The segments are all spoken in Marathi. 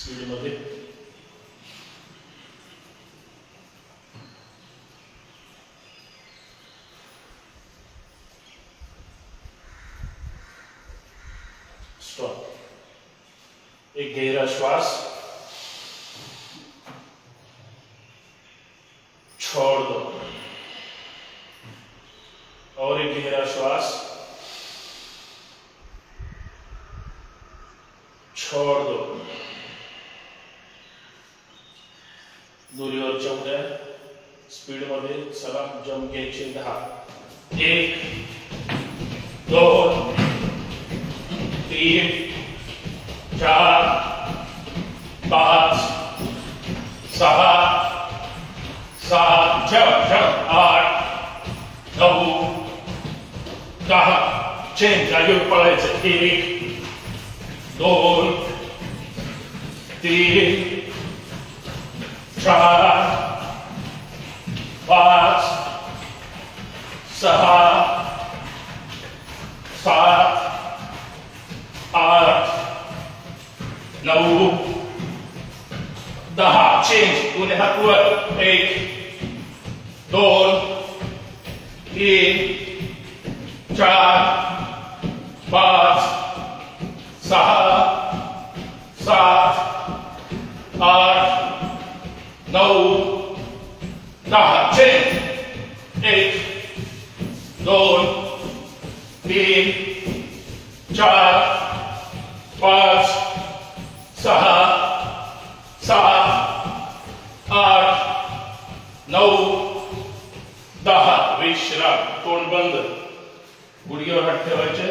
स्पीड मध्ये स्टॉप। एक गहरा श्वास छोड़ दो और एक गहरा श्वास छोड़ दो। दोन्ही वर चौड्या स्पीड मध्ये चला जंप घ्यायचे 10 1 2 3 4 5 6 7 जंप 8 9 10 चेंज जागेवर पळायचं 1 2 3 4 5 6 7 8 9 10 चेंज दोन्ही हात वर 1 2 3 4 5 6 7 8 9 10 चेंज 1 2 3 4 5 6 7 8 9 10 विश्राम। तोंड बंद, गुडघ्यावर हात ठेवायचे,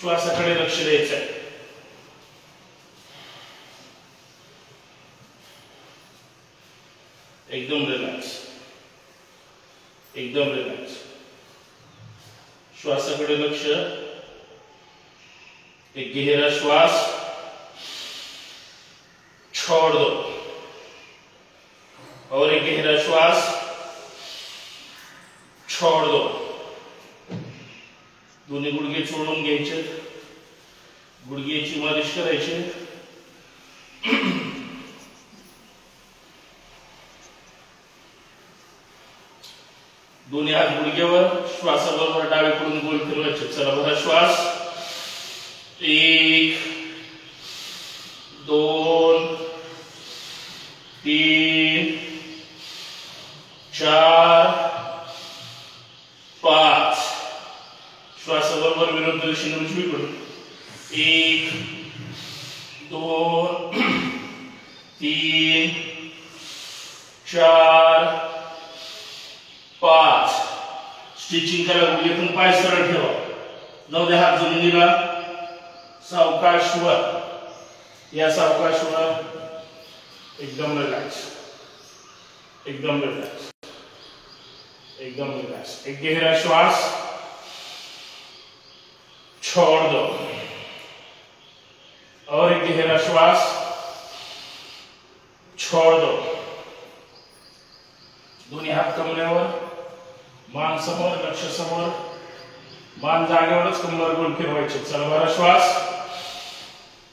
श्वासाकडे लक्ष द्यायचं। एकदम रिलॅक्स, एकदम रिलॅक्स, श्वासाकडे लक्ष। एक गहरा श्वास छोड़ दो और एक गहरा श्वास छोड़ दो। दोन्ही गुडघे चोळून घ्यायचे, गुडघ्याची मालिश करायची। दोन्ही हात गुडघ्यावर, श्वासाबरोबर डावीकडून गोल फिरवायचे। चला बघा, श्वास 1 2 3 4 5 श्वासाबरोबर विरुद्ध दिशेने उजवीकडून 1 2 3 4 5 स्टिचिंग करा, गुडघ्यातून पाय सरळ ठेवा, जाऊ द्या हात जमिनीला। सावकाश वर, या सावकाश वर, एकदम रिलॅक्स, एकदम रिलॅक्स, एकदम रिलॅक्स। एक गहरा श्वास छोड़ दो और एक गहरा श्वास छोड़ दो। दोन्ही हात कमरेवर, मान समोर, लक्ष समोर, मान जागेवरच, कमर गोल फिरवायचे। चला बरं, श्वास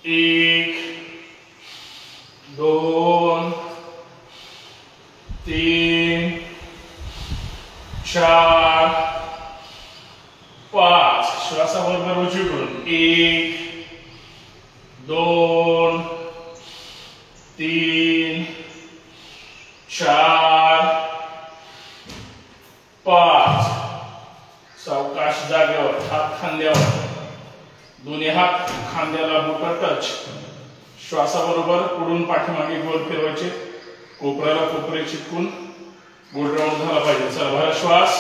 1 2 3 4 5 श्वासाबरोबर उजवीकडून 1 2 3 4 5 सावकाश जागेवर, हात खांद्यावर, दोन्ही हात खांद्याला बोट टच। श्वासाबरोबर पुढून पाठीमागे गोल फिरवायचे, कोपऱ्याला कोपरे चिटकून गोल राऊंड झाला पाहिजे। चला बघा, श्वास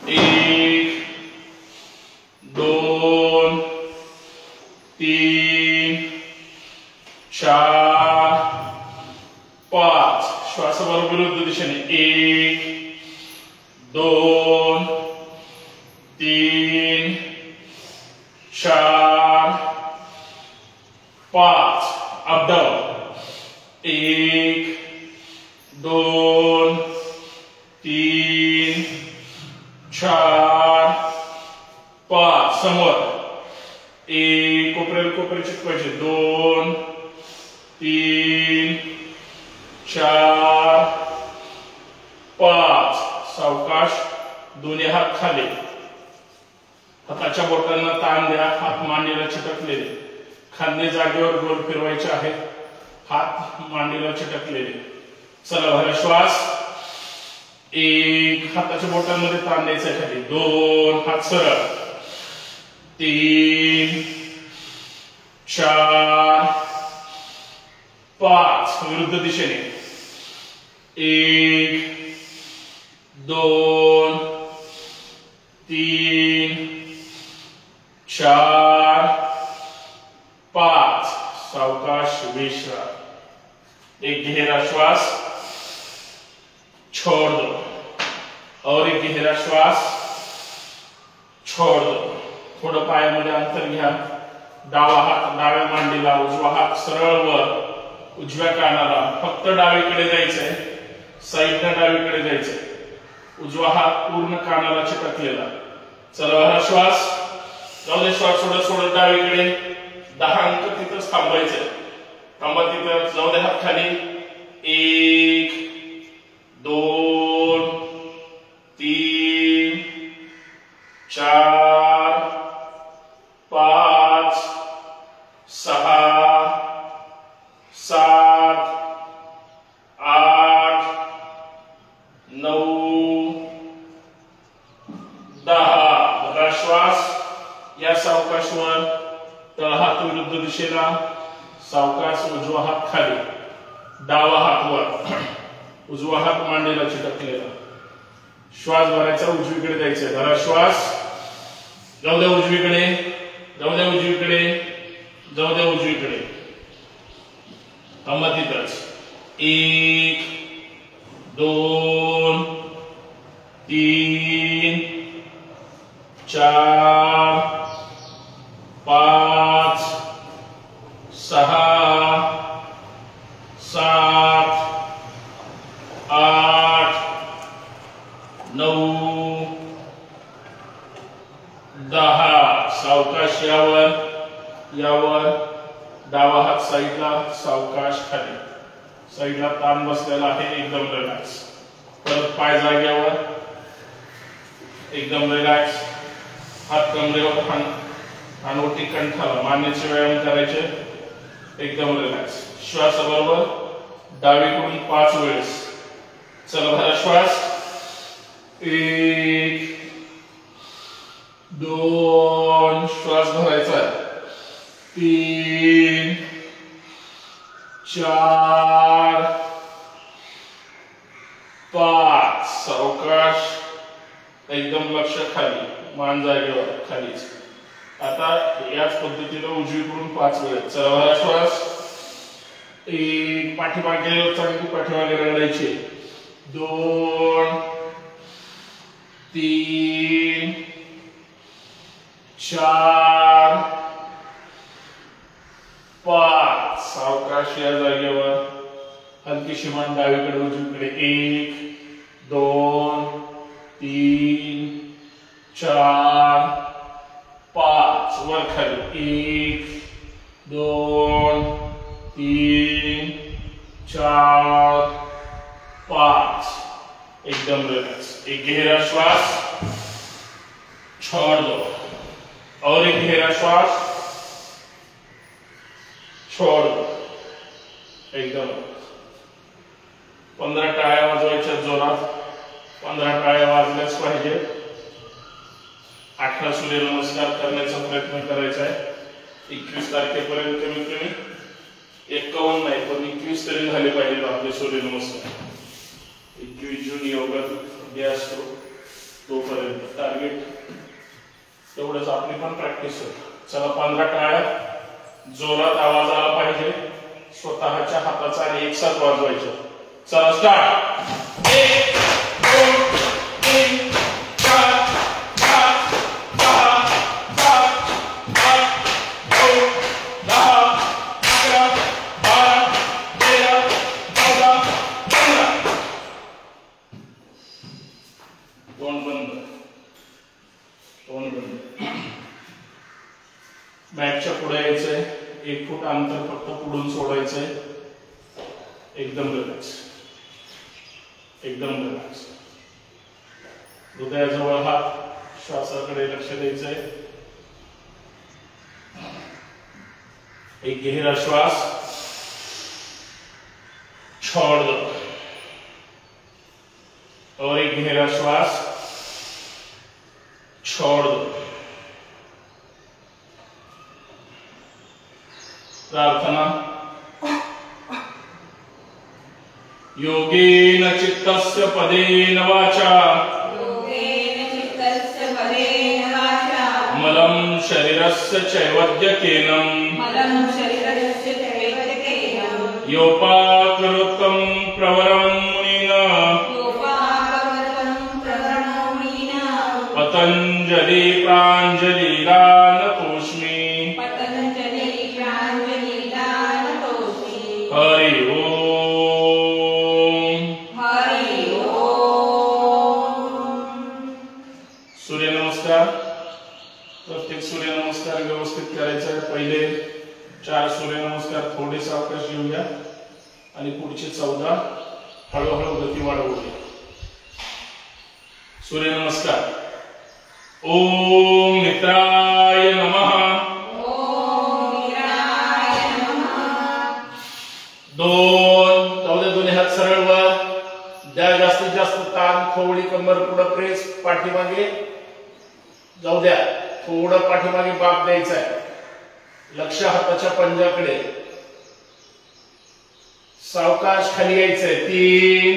1 2 3 4 5 श्वासाबरोबर विरुद्ध दिशेने 1 2 3 4 5 अप डाऊन 1 2 3 4 5 समोर 1 कोपऱ्याला कोपरे चिटकवायचे 2 5 सावकाश दोन्ही हात खाली हाताच्या बोटांना ताण द्या हात मांडीला चिटकलेले खांदे जागेवर गोल फिरवायचे आहेत हात मांडीला चिटकलेले चला भरा श्वास 1 हाताच्या बोटांमध्ये ताण द्यायचा खाली 2 हात सरळ 3 4 5 विरुद्ध दिशेने 1 2 3 4 5 सावकाश विश्राम एक गहरा श्वास छोड़ दो और एक गहरा श्वास छोड़ दो थोडं पायामध्ये अंतर घ्या डावा हात डाव्या मांडीला उजवा हात सरळ वर उजव्या कानाला फक्त डावीकडे जायचंय साईडला डावीकडे जायचंय उजवा हात पूर्ण कानाला चिटकलेला चला हा श्वास जाऊ दे श्वास सोडत सोडत डावीकडे 10 अंक तिथंच थांबायचंय थांबा तिथं जाऊ दे हात खाली 1 2 3 4 5 6 7 8 9 10 श्वास या सावकाशवर तळहात विरुद्ध दिशेला सावकाश उजवा हात खाली डावा हात वर उजवा हात मांडीला चिटकलेला श्वास भरायचा उजवीकडे जायचंय भरा श्वास जाऊ द्या उजवीकडे जाऊ द्या उजवीकडे जाऊ द्या उजवीकडे थांबा तिथंच 1 2 3 4 5 6 7 8 9 10 सावकाश यावर डावा हात साईडला सावकाश खाली साईडला ताण बसलेला आहे एकदम रिलॅक्स परत पाय जागेवर एकदम रिलॅक्स हात कमरेवर कानोटी कंठाला मानेचे व्यायाम करायचे एकदम रिलॅक्स श्वासाबरोबर डावीकडून 5 वेळेस चला भरा श्वास 1 2 श्वास भरायचा 3 4 5 सावकाश एकदम लक्ष खाली मान जागेवर खालीच आता याच पद्धतीने उजवीकडून 5 वेळेस चला भरा श्वास 1 पाठीमागे चांगली पाठीमागे रगडायची 2 3 4 5 सावकाश या जागेवर हलकीशी मान डावीकडे उजवीकडे 1 2 3 4 5 वर खाली 1 2 3 4 5 एकदम रिलैक्स एक गहरा श्वास छोड़ दो और एक गहरा श्वास छोड़ दो एकदम 15 टाळ्या वाजवायच्या जोरात 15 टाळ्या वाजल्याच पाहिजे 18 सूर्यनमस्कार करण्याचा प्रयत्न करायचा आहे 21 तारखेपर्यंत कमीत कमी 51 नाही पण 21 तरी झाले पाहिजे आपले सूर्यनमस्कार 21 जून योगा डे असतो तोपर्यंत टार्गेट तेवढंच आपली पण प्रॅक्टिस होते चला 15 टाळ्या जोरात आवाज आला पाहिजे स्वतःच्या हाताचा आणि एकसाथ वाजवायचं चला स्टार्ट 1 2 3 4 5 6 7 8 9 10 11 12 13 14 15 तोंड बंद मॅटच्या पुढे यायचंय 1 फूट अंतर फक्त पुढून सोडायचंय एकदम रिलॅक्स एकदम रिलॅक्स. हृदयाजवळ हात, श्वासाकडे लक्ष द्यायचंय. एक गहरा श्वास, छोड़ दो, और एक गहरा श्वास, छोड़ दो. प्रार्थना. योगेन चित्तस्य पदेन वाचा मलं शरीरस्य चैवद्यकेनं योपाकरोत्तं प्रवरं मुनिना पतंजलि प्राञ्जलिरानतोऽस्मि. हरि ओम. सूर्यनमस्कार. प्रत्येक सूर्यनमस्कार व्यवस्थित करायचा आहे. पहिले 4 सूर्यनमस्कार थोडे सावकाश घेऊया आणि पुढचे 14 हळूहळू गती वाढवूया. सूर्यनमस्कार. ओम मित्राय नमः. दोन्ही हात सरळ वर द्या. जास्तीत जास्त ताण, खोवडी, कंबर पुढे प्रेस, पाठीमागे जाऊ द्या. थोडं पाठीमागे बाप द्यायचा आहे. लक्ष हाताच्या पंजाकडे. सावकाश खाली यायचंय. 3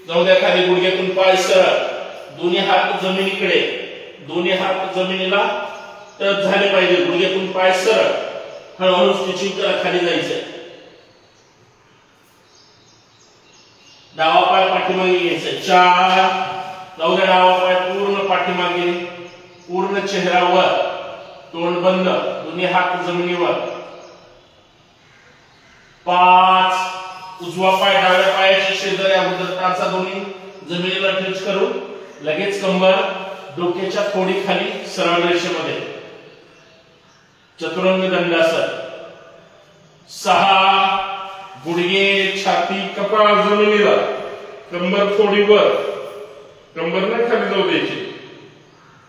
जाऊ द्या खाली. गुडघ्यातून पाय सरळ. दोन्ही हात जमिनीकडे. दोन्ही हात जमिनीला टच झाले पाहिजे. गुडघ्यातून पाय सरळ. हळूहळू स्टिचिंग करा. खाली जायचंय. डावा पाय पाठीमागे घ्यायचा. 4 जाऊ द्या. डावा पाय पूर्ण पाठीमागे. पूर्ण चेहऱ्यावर. तोंड बंद. दोन्ही हात जमिनीवर. 5 उजवा पाय डाव्या पायाच्या शेजारी अगोदर टाचा दोन्ही जमिनीला टच करून लगेच कंबर डोक्याच्या थोडी खाली सरळ रेषेमध्ये. चतुरंग दंडासन. 6 गुडघे, छाती, कपाळ जमिनीला. कंबर थोडी वर. कंबर नाही खाली जाऊ द्यायची.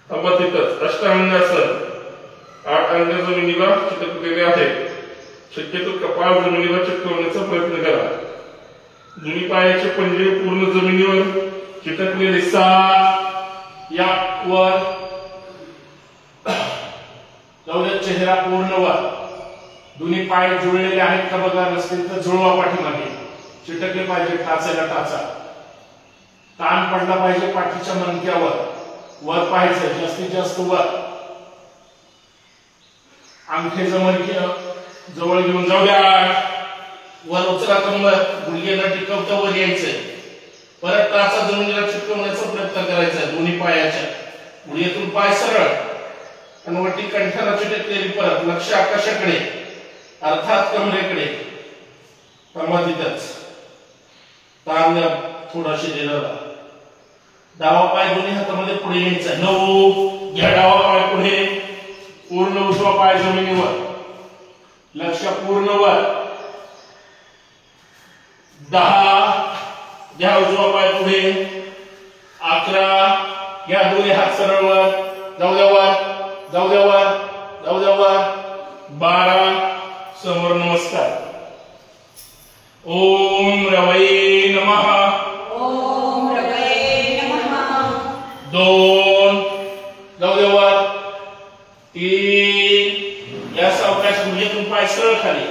थांबा तिथंच. अष्टांगासन. 8 अंग जमिनीला चिटकलेले आहेत. शक्यतो कपाळ जमिनीला चिटकवण्याचा प्रयत्न करा. दोन्ही पायाचे पंजे पूर्ण जमिनीवर चिटकलेले. 7 या वर जाऊ द्या. चेहरा पूर्ण वर. दोन्ही पाय जुळलेले आहेत का बघा. नसतील तर जुळवा. पाठीमागे चिटकले पाहिजे. टाचाला टाचा. ताण पडला पाहिजे पाठीच्या मणक्यावर. वर पाहायचं. जास्तीत जास्त वर. अंगठे मणके जवळ घेऊन जाऊ द्या. वर उचला कंबर. गुडघे न टिकवता वर यायचंय. परत टाचा जमिनीला चिटकवण्याचा प्रयत्न करायचा. दोन्ही पायाच्या. गुडघ्यातून पाय सरळ आणि वरती कंठाला चिटकलेली. परत लक्ष आकाशाकडे अर्थात कमरेकडे. थांबा तिथंच. ताण द्या थोडा शरीराला. डावा पाय दोन्ही हातामध्ये पुढे घ्यायचा. 9 घ्या. डावा पाय पुढे. पूर्ण उजवा पाय जमिनीवर. लक्ष पूर्ण वर. 10 घ्या. उजवा पाय पुढे. 11 घ्या. दोन्ही हात सरळ वर. जाऊ द्या वर. जाऊ द्या वर. जाऊ द्या वर. 12 समोर नमस्कार. ओम रवै नमः. ओम रवै नमः. 2 जाऊ द्या वर. 3 या सावकाश. गुडघ्यातून पाय सरळ खाली.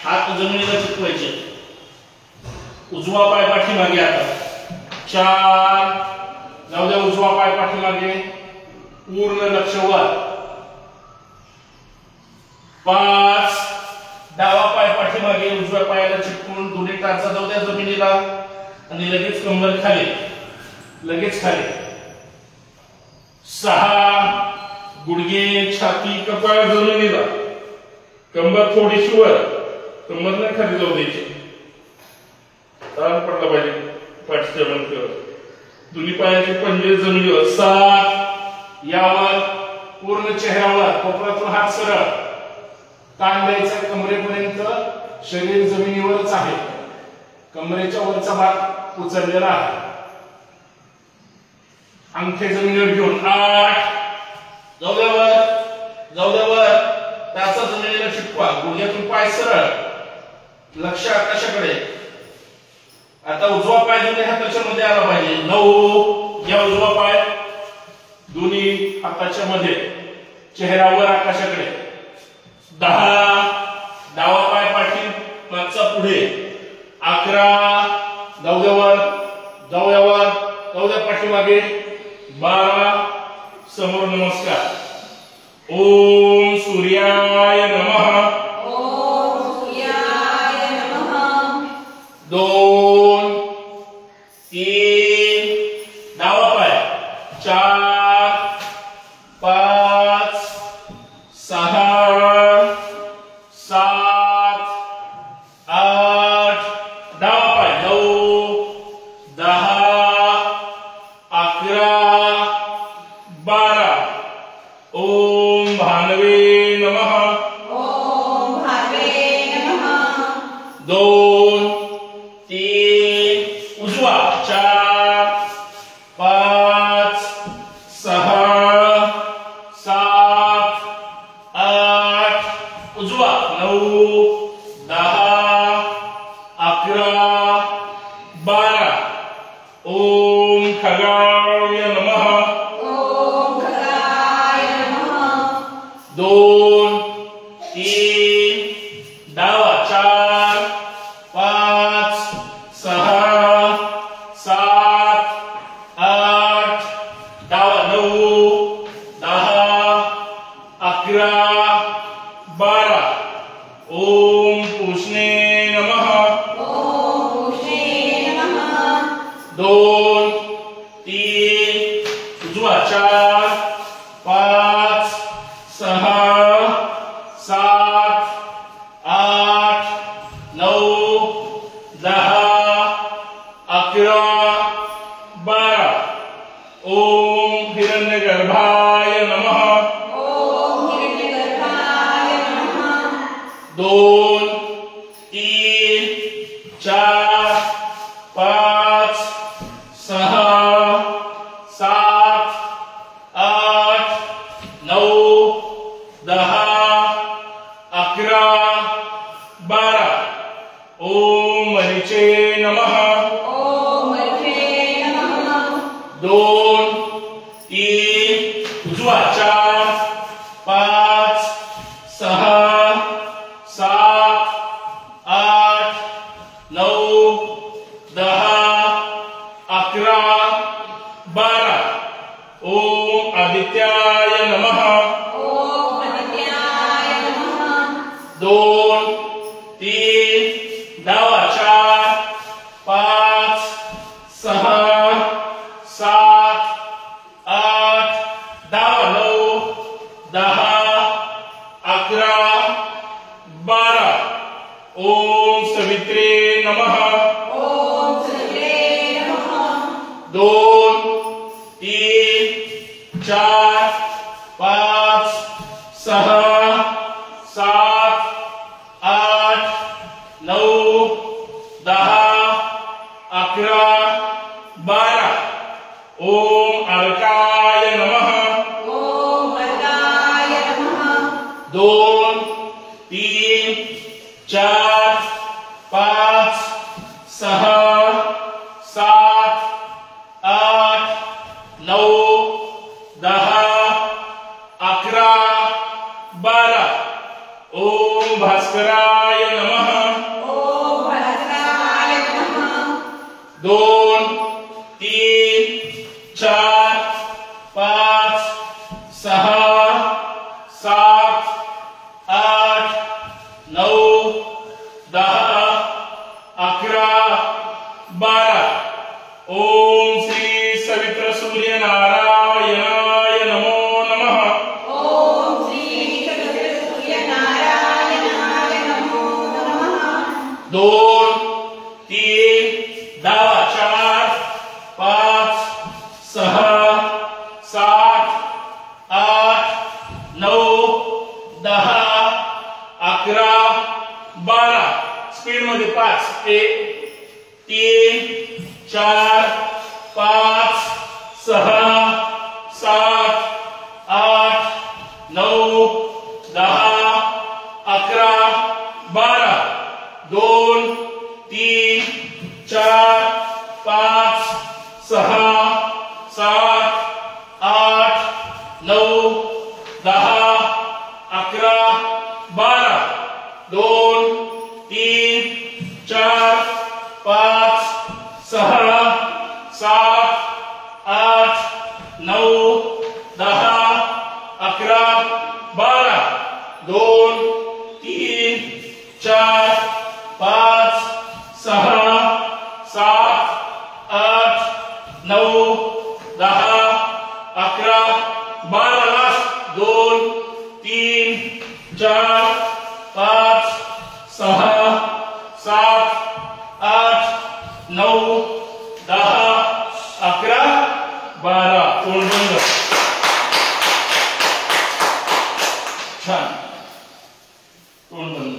हात जमिनीला चिटकवायचे. उजवा पाय पाठीमागे. आता 4 जाऊ द्या. उजवा पाय पाठीमागे. पूर्ण लक्ष वर. 5 डावा पाय पाठीमागे. उजव्या पायाला चिटकून दोन्ही टाचा जाऊ द्या जमिनीला आणि लगेच कंबर खाली. लगेच खाली. 6 गुडघे, छाती, कपाळ जमिनीला. कंबर थोडीशी वर. कंबर नाही खाली जाऊ द्यायची. ताण पडला पाहिजे पाठीच्या मणक्यावर. दोन्ही पायाचे पंजे जमिनीवर. 7 यावर. पूर्ण चेहऱ्यावर. कोपऱ्यातून हात सरळ. ताण द्यायचा कमरेपर्यंत. शरीर जमिनीवरच आहे. कमरेच्या वरचा भाग उचललेला आहे. अंगठे जमिनीवर घेऊन 8 जाऊ द्यावर त्याचा जमिनीला चिटकवा. गुडघ्यातून पाय सरळ, लक्ष आकाशाकडे. आता उजवा पाय दोन्ही हाताच्या मध्ये आला पाहिजे. 9 या उजवा पाय दोन्ही हाताच्या मध्ये, चेहऱ्यावर आकाशाकडे. 10 डावा पाय पाठी मागचा पुढे. 11 जाऊ द्या पाठीमागे. 12 समोर नमस्कार. ओम सूर्याय नमः. ओम सूर्याय नमः. 2 3 डावा पाय. 4 5 6 7 8 डावा पाय. 9 10 11 12. ओम भानवे नमः. ओम भावे नमः. 2 3 उजवा. 4 5 6 7 8 उजवा. 9 10 11 12. ओम खगाय नमः. ओम खगाय नमः. 2 3 डावा. 4 5 6 7 8 डावा. 9 10 11 12. ओम पुष्णे नमः. ओम पुष्णे नमः. 2 3 उजवा. 4 5 6 7 8 9 10 11 12. ओम हिरण्यगर्भाय नमः. ओम हिरण्यगर्भाय नमः. 2 3 4 5 6 7 8 9 10 11 12. ओम मरीचे नमः. ओम मरीचे नमः. 2 3 उजवा. 4 5 6 7 8 9 10 11 12. ओम आदित्याय नमः. ओम आदित्याय नमः. 2 3 डावा. 4 5 6 7 8 डावा. 9 10 11 12. ओम सवित्रे नमः. ओम सवित्रे नमः. 2 3 4 5 6 7 8 9 10 11 12. ओम अर्काय नमः. ओम अर्काय नमः. 2 3 4 5 6 7 8 9 10 11 12. ओम भास्कराय नमः. ओम भास्कराय नमः. 2 3 4 5 6 7 8 9 10 11 12. ओम श्री सवित्र सूर्य नारायणाय नमो नमः. ओम श्री सवित्र सूर्य नारायणाय नमो नमः. 2 3 डावा. 4 5 6 7 8 9 10 11 12. स्पीड मध्ये 5 1 3 4 7 8 9 10 11 12 2 3 4 5 6 7 8 9 10 11 12 2 3 4 5 6 7 8 9 10 11 12 लास्ट 2 3 4 5 6 7 8 9 10 11 12 तोंड बंद. छान. तोंड बंद.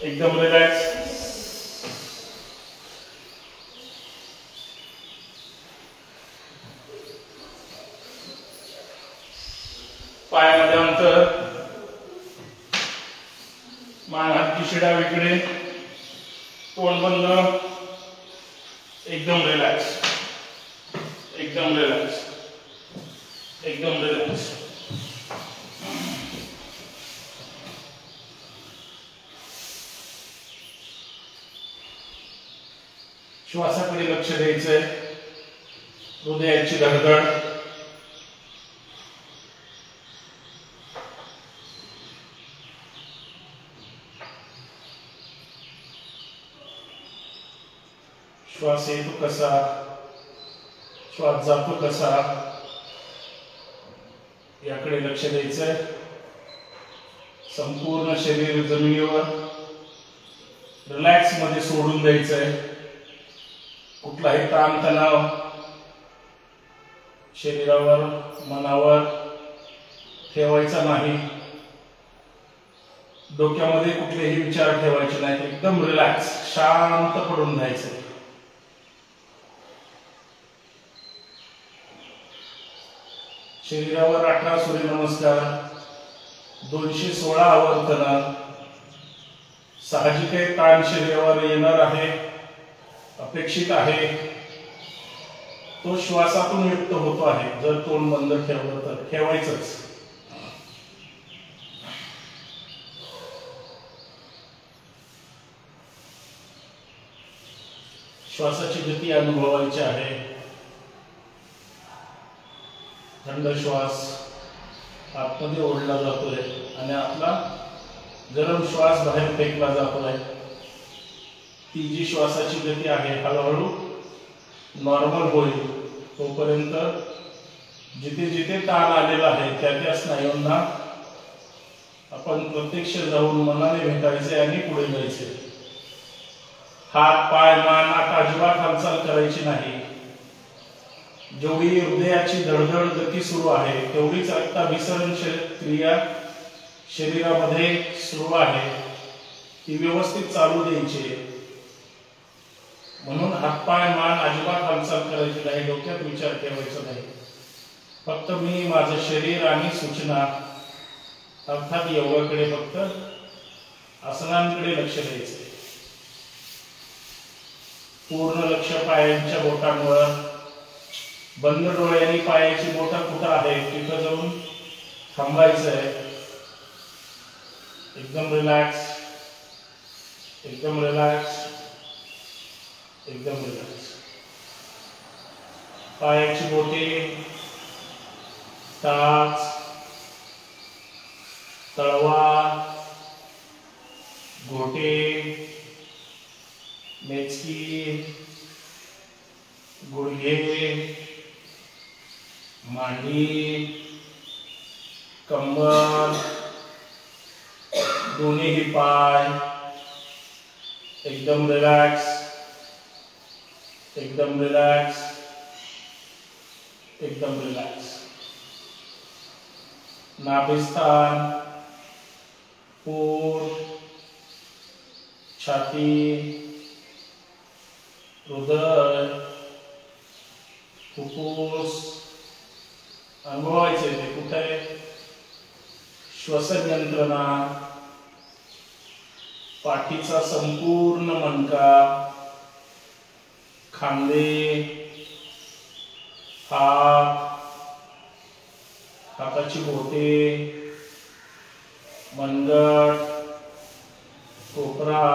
एकदम रिलॅक्स. पायामध्ये अंतर. मान हात खिशी डावीकडे. तोंड बंद. एकदम रिलॅक्स. एकदम रिलॅक्स. एकदम रिलॅक्स. श्वासाकडे लक्ष द्यायचंय. हृदयाची धडधड. श्वास येतो कसा, श्वास जातो कसा, याकडे लक्ष द्यायचंय. संपूर्ण शरीर जमिनीवर रिलॅक्स मध्ये सोडून द्यायचंय. कुठलाही ताणतणाव शरीरावर मनावर ठेवायचा नाही. डोक्यामध्ये कुठलेही विचार ठेवायचे नाहीत. एकदम रिलॅक्स शांत पडून जायचं. शरीरावर 18 सूर्यनमस्कार, 216 आवर्तन. साहजिक आहे ताण शरीरावर येणार आहे, अपेक्षित आहे. तो श्वासातून युक्त होतो आहे. जर तोंड बंद ठेवलं तर ठेवायचंच. श्वासाची गती अनुभवायची आहे. थंड श्वास आतमध्ये ओढला जातोय आणि आपला गरम श्वास बाहेर फेकला जातोय. ती जी श्वासाची गती आहे हळूहळू नॉर्मल होईल. तोपर्यंत जिथे जिथे ताण आलेला आहे त्या त्या स्नायूंना आपण प्रत्यक्ष जाऊन मनाने भेटायचे आणि पुढे जायचे. हात पाय मान नाक अजिबात हालचाल करायची नाही. जेवढी हृदयाची धडधड गती सुरू आहे तेवढीच रक्ताभिसरण क्रिया शरीरामध्ये सुरू आहे. ती व्यवस्थित चालू द्यायची. म्हणून हातपाय मान अजिबात हालचाल करायची नाही. डोक्यात विचार ठेवायचा नाही. फक्त मी माझं शरीर आणि सूचना अर्थात योगाकडे फक्त आसनांकडे लक्ष द्यायचे. पूर्ण लक्ष पायांच्या बोटांवर. बंद डोळ्यांनी पायाची बोटं कुठं आहेत तिथं जाऊन थांबायचंय. एकदम रिलॅक्स. एकदम रिलॅक्स. एकदम रिलॅक्स. पायाची बोटे, टाच, तळवा, घोटे, मेचकी, गुडघे, मांडी, कंबर, दोन्ही पाय. एकदम रिलॅक्स. एकदम रिलॅक्स. एकदम रिलॅक्स. नाभिस्थान, पोट, छाती, हृदय, फुफ्फुस अनुभवायचे. ते कुठे श्वसन यंत्रणा, पाठीचा संपूर्ण मणका, खांदे, हात, हाताची बोटे, मनगट, कोपरा,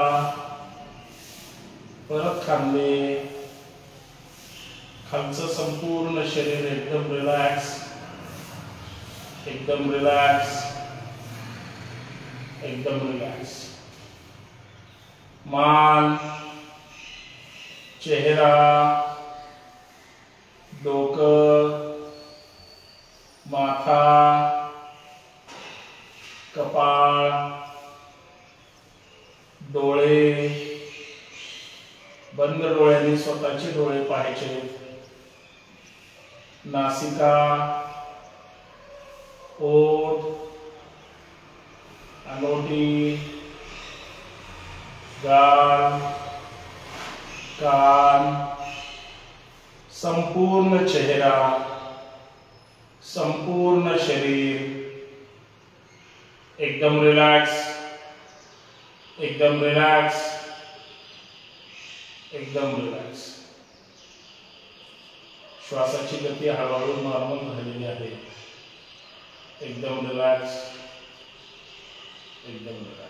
परत खांदे, खालचं संपूर्ण शरीर एकदम रिलॅक्स, एकदम रिलॅक्स, एकदम रिलॅक्स. मान, चेहरा, डोकं, माथा, कपाळ, डोळे, बंद डोळ्यांनी स्वतःचे डोळे पाहायचे. नासिका, ओठ, अनोटी, गाल, कान, संपूर्ण चेहरा, संपूर्ण शरीर एकदम रिलॅक्स, एकदम रिलॅक्स, एकदम रिलॅक्स. श्वासाची गती हळूहळू नॉर्मल झालेली आहे. एकदम रिलॅक्स, एकदम रिलॅक्स.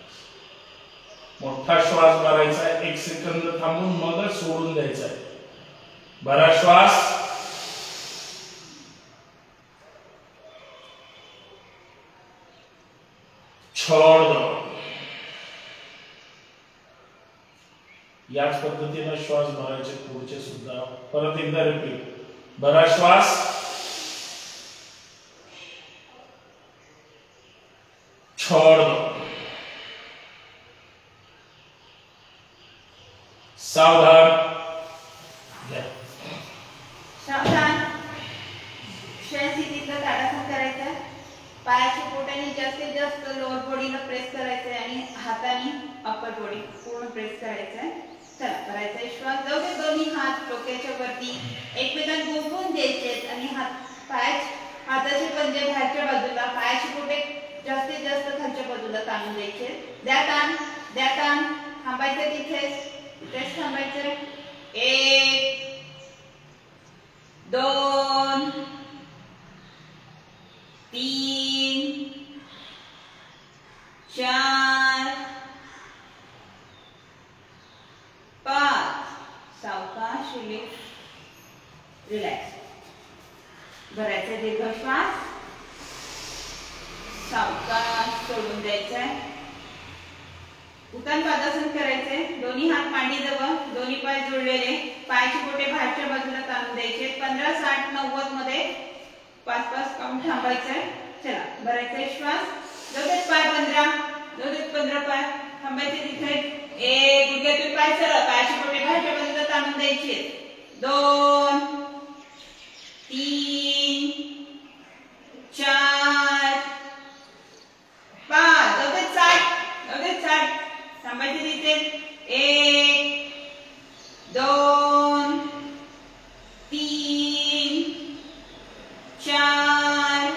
मोठा श्वास भरायचा आहे, 1 सेकंद थांबून मगच सोडून द्यायचा आहे. भरा श्वास. छोड़ दो. याच पद्धतीने श्वास भरायचे पुढचे सुद्धा. परत एकदा रिपीट. भरा श्वास. छोड़ दो. सावधान. सावधान. श्वासितीतलं ताडासन करायचं. पायाच्या पोटाने जास्तीत जास्त लोअर बॉडीला प्रेस करायचंय आणि हाताने अप्पर बॉडी पूर्ण प्रेस करायचंय. चला करायचंय श्वास. जाऊ दे. दोन्ही हात डोक्याच्या वरती एकमेकांना गुंफून द्यायचे आणि हाताचे पंजे बाहेरच्या बाजूला, पायाचे पोटे जास्तीत जास्त खालच्या बाजूला ताणून द्यायचे. द्या ताण, द्या ताण. थांबायचं तिथेच थांबायचं. 1 2 3 4 5. सावकाश रिलॅक्स. भरायचा दीर्घ श्वास. सावकाश सोडून द्यायचा. उत्तान पादासन करायचंय. दोन्ही हात मांडीजवळ, दोन्ही पाय जोडलेले, पायाचे बोटे बाहेरच्या बाजूला ताणून द्यायचे. 15 60 90 मध्ये 5-5 काउंट थांबायचंय. चला भरायचा श्वास. जाऊ देत पाय 15, जाऊ देत 15 पाय. थांबायचे तिथे. 1 गुडघ्यातून पाय सरळ, पायाचे बोटे बाहेरच्या बाजूला ताणून द्यायचे. 2 3 4 5. जाऊ देत 60, जाऊ देत 60. थांबायचे तिथे. 1 2 3 4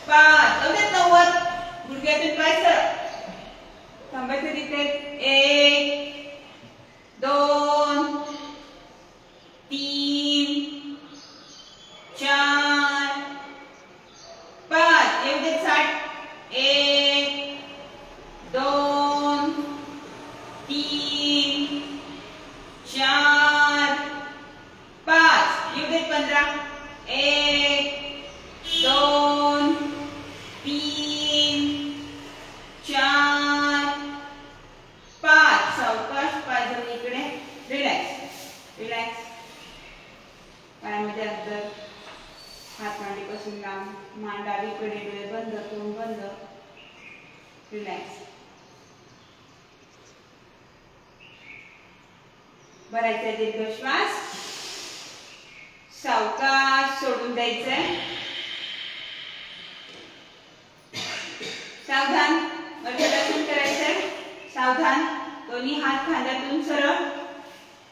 5. जाऊ देत 90. गुडघ्यातून पाय सरळ. थांबायचे तिथे. 1 2 3 4 5. येऊ देत 60. 1 2 3 4 5. येऊ देत 15. 1 2 3 4 5. सावकाश पाय जवळ इकडे. Relax, relax. पायामध्ये अंतर, हात मांडीपासून लांब, मान डावीकडे, डोळे बंद, तोंड बंद. रिलॅक्स. भरायचा दीर्घ श्वास. सावकाश सोडून द्यायचंय. सावधान. वज्रासन करायचंय. सावधान. दोन्ही हात खांद्यातून सरळ,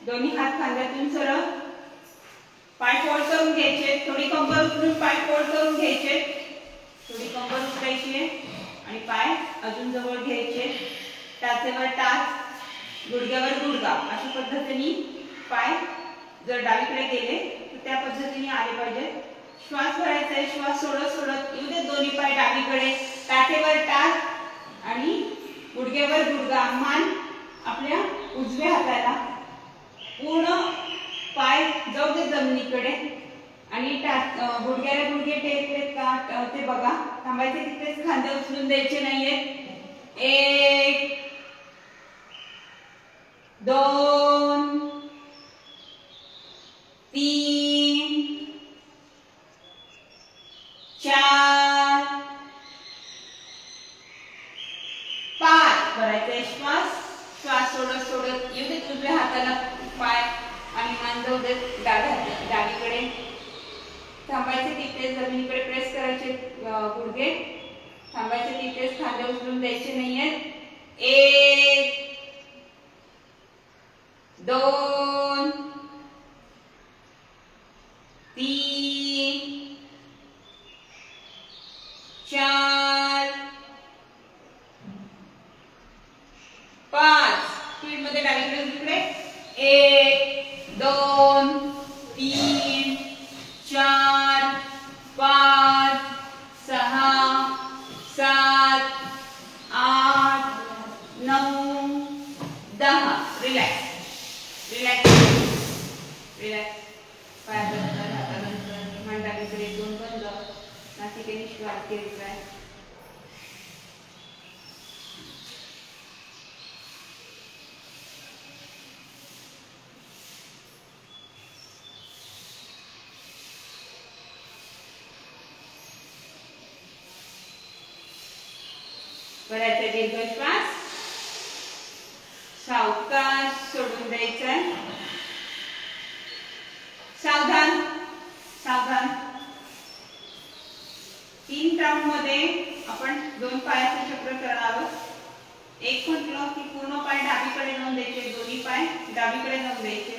दोन्ही हात खांद्यातून सरळ. पाय फोल्ड करून घ्यायचे. थोडी कंबर उचलून पाय फोल्ड करून घ्यायचे. थोडी कंबर उचलायची आणि पाय अजून जवळ घ्यायचे. टाचे टाचेवर टाच, गुडघ्यावर गुडघा अशा पद्धतीने पाय जर डावीकडे गेले तर त्या पद्धतीने आले पाहिजे. श्वास भरायचा आहे. श्वास सोडत सोडत येऊ दे. दोन्ही पाय डावीकडे, टाचेवर टाच आणि गुडघ्यावर गुडघा. मान आपल्या उजव्या हाताला, पूर्ण पाय जाऊ दे जमिनीकडे आणि गुडघ्याला गुडघे टेकलेत का ते बघा. थांबायचे तिथेच, खांदे उचलून द्यायचे नाहीये. 1 2 3 4 5. भरायचा श्वास. श्वास सोडत सोडत येऊ दे. उजव्या हाताला पाय आणि मान जाऊ दे डावीकडे. थांबायचे तिथेच, जमिनीकडे प्रेस करायचे गुडघे. थांबायचे तिथेच, खांदे उचलून द्यायचे नाहीयेत. 1 2 3 4 5. स्पीड मध्ये डावीकडे उजवीकडे. 1 2 3 4 5 6 7 8 9 10. Relax relax relax. पाय बंद, हात बंद, मान डावीकडे, दोन बंद, नासिकेने श्वास घ्यायचा आहे. करायचा दीर्घ श्वास. सावकाश सोडून द्यायचा. सावधान सावधान. 3 राऊंड मध्ये आपण 2 पायाचे चक्र करणार आहोत. 1 म्हटलं की पूर्ण पाय डावीकडे जाऊन द्यायचे, दोन्ही पाय डावीकडे जाऊन द्यायचे.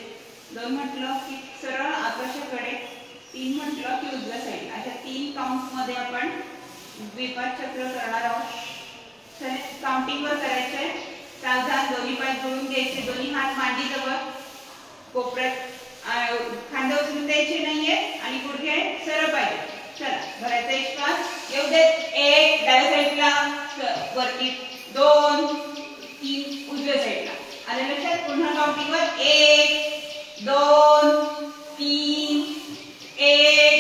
2 म्हटलं की सरळ आकाशाकडे. 3 म्हटलं की उजव्या साईड. अशा 3 काउंट मध्ये आपण द्विपाद चक्र करणार आहोत. काउंटिंग वर करायचंय. सावधान. दोन्ही पाय जोडून घ्यायचे, दोन्ही हात मांडीजवळ, कोपऱ्यात. खांदे उचलून द्यायचे नाहीये आणि गुडघे सरळ पाहिजे. चला भरायचा श्वास. येऊ देत. 1 डाव्या साईडला वरती, 2 3 उजव्या साईडला. आले लक्षात. पुन्हा काउंटिंग वर. 1 2 3 1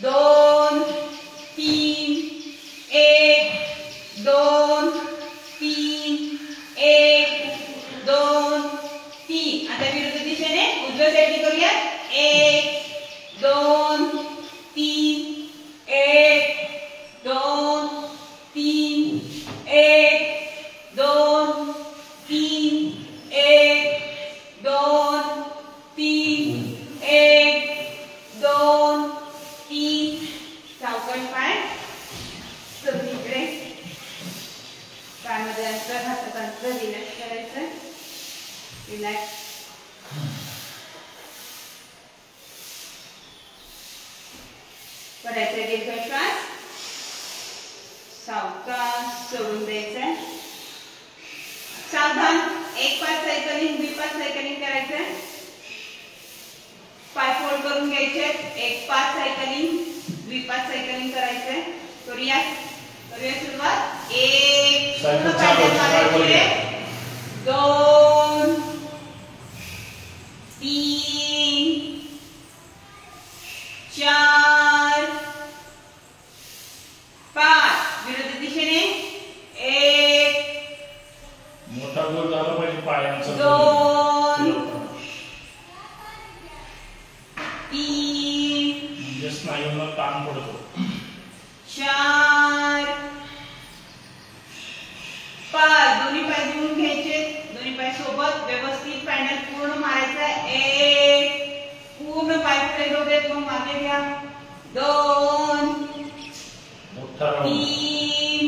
2 3 1 2 3 1 2 3. आता विरुद्ध दिशेने उजव्या साईडने करूया. 1 2 3 1 2 3 1 2 3 1 2 3 1 2 3. सावकाश पाय सगळीकडे. पायामध्ये अंतर, हातात अंतर, रिलॅक्स करायचं. रिलॅक्स. करायचा दीर्घ श्वास. सावकाश सोडून द्यायचं. सावधान. 1 5 सायकलिंग, 2 5 सायकलिंग करायचं. पाय फोल्ड करून घ्यायचे. 1 5 सायकलिंग, 2 5 सायकलिंग करायचंय. करूया सुरुवात. 1 पूर्ण पाय मारायचे. 2 3 4 5. विरुद्ध दिशेने. 1 मोठा गोल झाला पाहिजे पायांचा. 2 3 म्हणजे स्नायूंना ताण पडतो. 4 5. दोन्ही पाय जोडून घ्यायचे, दोन्ही पाय सोबत व्यवस्थित पॅडल पूर्ण मारायचा. 1 पूर्ण पाय पुढे जाऊ देत, मग मागे घ्या. 2 3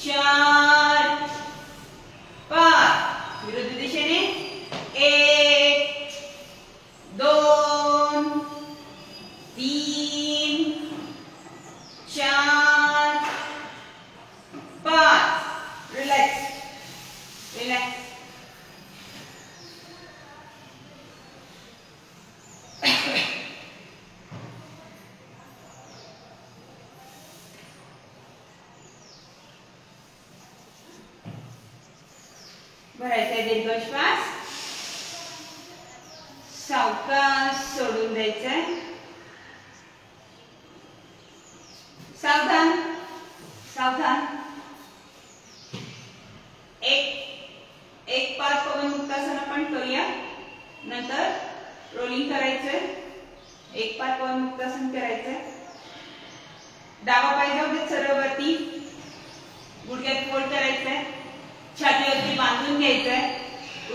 4 5. विरुद्ध दिशेने. 1 2 3 4 5. रिलॅक्स. रिलॅक्स. भरायचा दीर्घ श्वास. सावकाश सोडून द्यायचंय. सावधान सावधान. एक पाच पवन मुक्तासन आपण करूया. नंतर रोलिंग करायचंय. एक पाच पवन मुक्तासन करायचंय. डावा पाय जाऊ दे सरळ वरती. गुडघ्यात फोल्ड करायचंय. छातीवरती बांधून घ्यायचंय.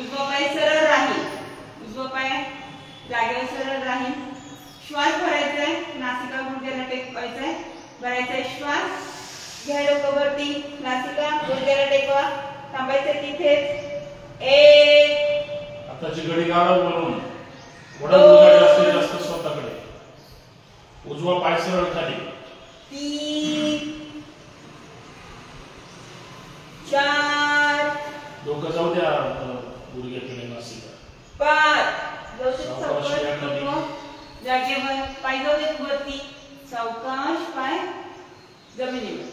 उजवा पाय सरळ राहील. उजवा पाय जागेवर सरळ राहील. श्वास भरायचाय. नासिका गुडघ्याला टेकवायचाय. भरायचा श्वास. घ्या डोकं वरती. नासिका गुडघ्याला टेकवा. थांबायचं तिथेच. एक. आताची घडी गाडव वरून थोडा गुडघा जास्तीत जास्त स्वतःकडे. उजवा पाय सरळ खाली. 3 4 डोकं जाऊ द्या गुडघ्याकडे. नासिका 5 जागेवर. पाय जाऊ देत वरती. सावकाश पाय जमिनीवर.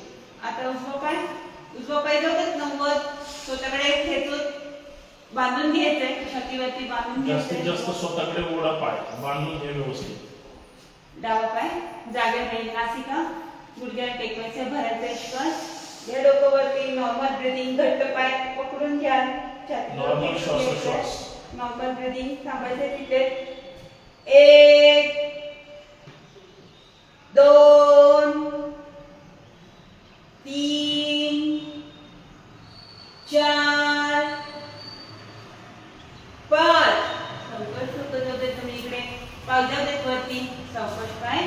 आता उजवा पाय जाऊ देत 90. स्वतःकडे खेचून बांधून घ्यायचंय. छातीवरती बांधून जास्तीत जास्त स्वतःकडे ओढा पाय बांधून घे व्यवस्थित. डावा पाय जागेवर राहील. नासिका गुडघ्याला टेकवायचं. भरायचा श्वास. घ्या डोकं वरती. Normal breathing. घट्ट पाय पकडून घ्या. नॉर्मल श्वास. Normal breathing. थांबायचं तिथे. 1 2 3 4 5. सावकाश डोकं जाऊ देत तुम्ही इकडे. पाय जाऊ देत वरती. सावकाश पाय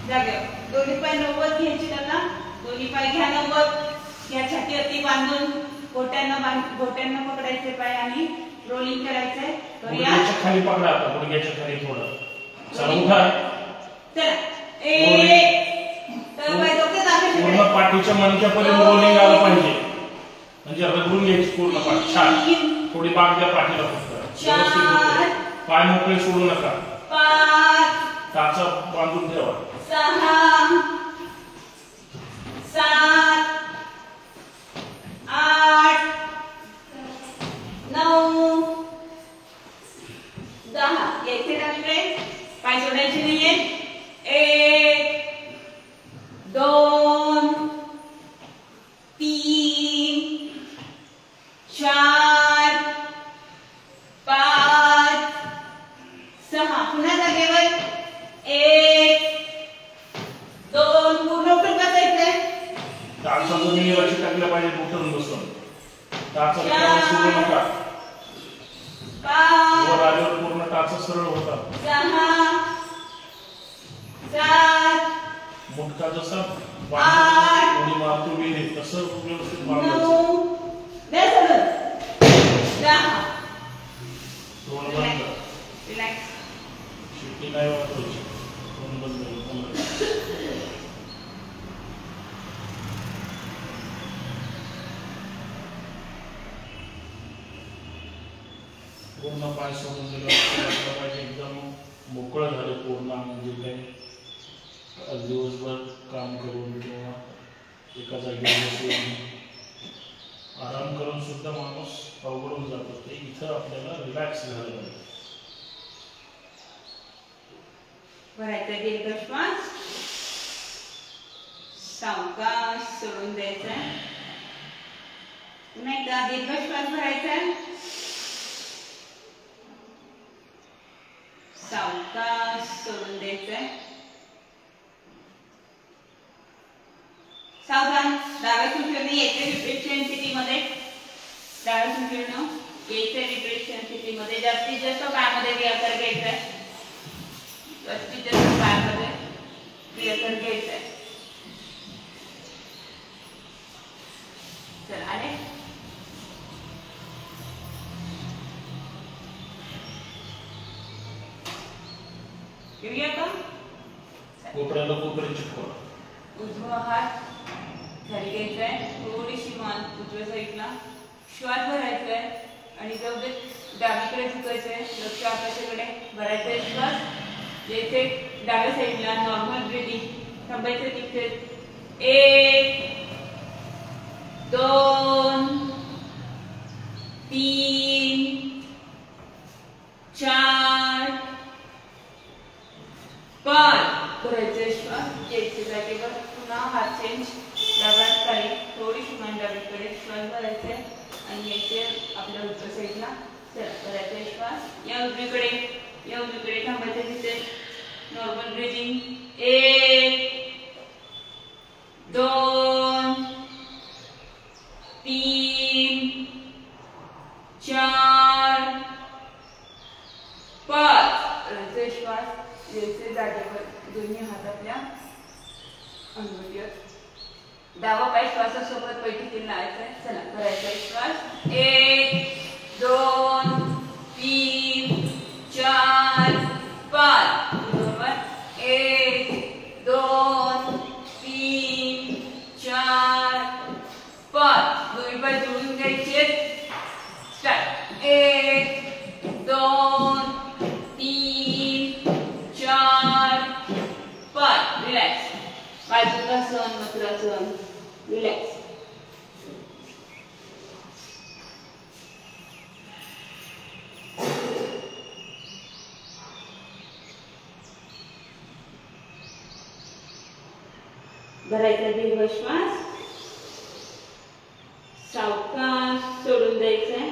जागेवर. दोन्ही पाय 90 घ्यायचे त्याला. दोन्ही पाय घ्या 90. घ्या छातीवरती बांधून. घोट्यांना पकडायचे पाय आणि रोलिंग करायचंय. गुडघ्याच्या खाली पकडा. आता गुडघ्याच्या खाली थोडं. चला उठा. चला. 1 तर पाय डोक्यात आकाशाकडे. पूर्ण पाठीच्या मणक्यापर्यंत रोलिंग आलं पाहिजे. म्हणजे रगडून घ्यायची पूर्ण पाठ. छान. थोडी बाग द्या पाठीला फक्त. व्यवस्थित होते. पाय मोकळे सोडू नका. 5 टाचा बांधून ठेवा. 6 7 8 9 10. यायचे टाकले. पाय सोडायचे नाहीये. 1 2 3 4 5 6. पुन्हा जागेवर. 1 2 पूर्ण उठून बसायचंय. टाचा जमिनीवर चिटकला पाहिजे. उठून बसून. टाचा सोडू नका. 5 वर आल्यावर पूर्ण टाचा सरळ होता. 6 7 मुटका जसा 8 उडी मारतो विहिरीत तसं व्यवस्थित 9 बांधायचं. द्या सोडून. 10. तोंड बंद. रिलॅक्स. शिट्टी नाही वाजवायची. तोंड बंद. पूर्ण पाय सोडून दिलं पाहिजे. एकदम मोकळं झालं पूर्ण. म्हणजे काही दिवसभर काम करून किंवा एका जागेवर बसून आराम करून सुद्धा माणूस अवघडून जातो. ते इथं आपल्याला रिलॅक्स झालं पाहिजे. भरायचा दीर्घ श्वास. सावकाश सोडून द्यायचा. पुन्हा एकदा दीर्घ श्वास भरायचा. सावकाश सोडून द्यायचंय. सावधान. डाव्यातून फिरणं यायचं रिफ्रेशन स्थितीमध्ये. डाव्यातून फिरणं यायचं रिफ्रेशन स्थितीमध्ये. जास्तीत जास्त पायामध्ये व्याकार घ्यायचा. जास्तीत जास्त पायामध्ये व्याकार घ्यायचा. चल आले. येऊया का? कोपऱ्याला कोपरे चिटकवा. उजवा हात खाली घ्यायचा आहे. थोडीशी मान उजव्या साईडला. श्वास भरायचा आहे आणि जाऊ दे डावीकडे झुकायचं आहे, लक्ष आकाशाकडे भरायचं आहे श्वास. जेथे डाव्या साईडला नॉर्मल ब्रीदिंग थांबायचं तिथे 1 2 3 4 5 भरायचं श्वास. यायचे जागेवर पुन्हा हात चेंज, डाव्यात खाली थोडीशी मान डावीकडे श्वास भरायचे आणि यायचे आपल्या उजव्या साईडला. चला भरायचे श्वास. या उजवीकडे थांबायचे तिथे नॉर्मल ब्रीदिंग 1 2 3 4 5 भरायचे श्वास. यायचे जागेवर दोन्ही हात आपल्या अंगठीवर. डावा पाय श्वासासोबत बैठकीला लावायचा आहे. चला भरायचा श्वास. 1 2 3 4 5 बरोबर. 1 2 3 4 5 दोन्ही पाय जोडून घ्यायचे. स्टार्ट. 1 2 3 4 5 रिलॅक्स. बाजूकासन मकरासन रिलॅक्स. भरायचा दीर्घ श्वास. सावकाश सोडून द्यायचंय.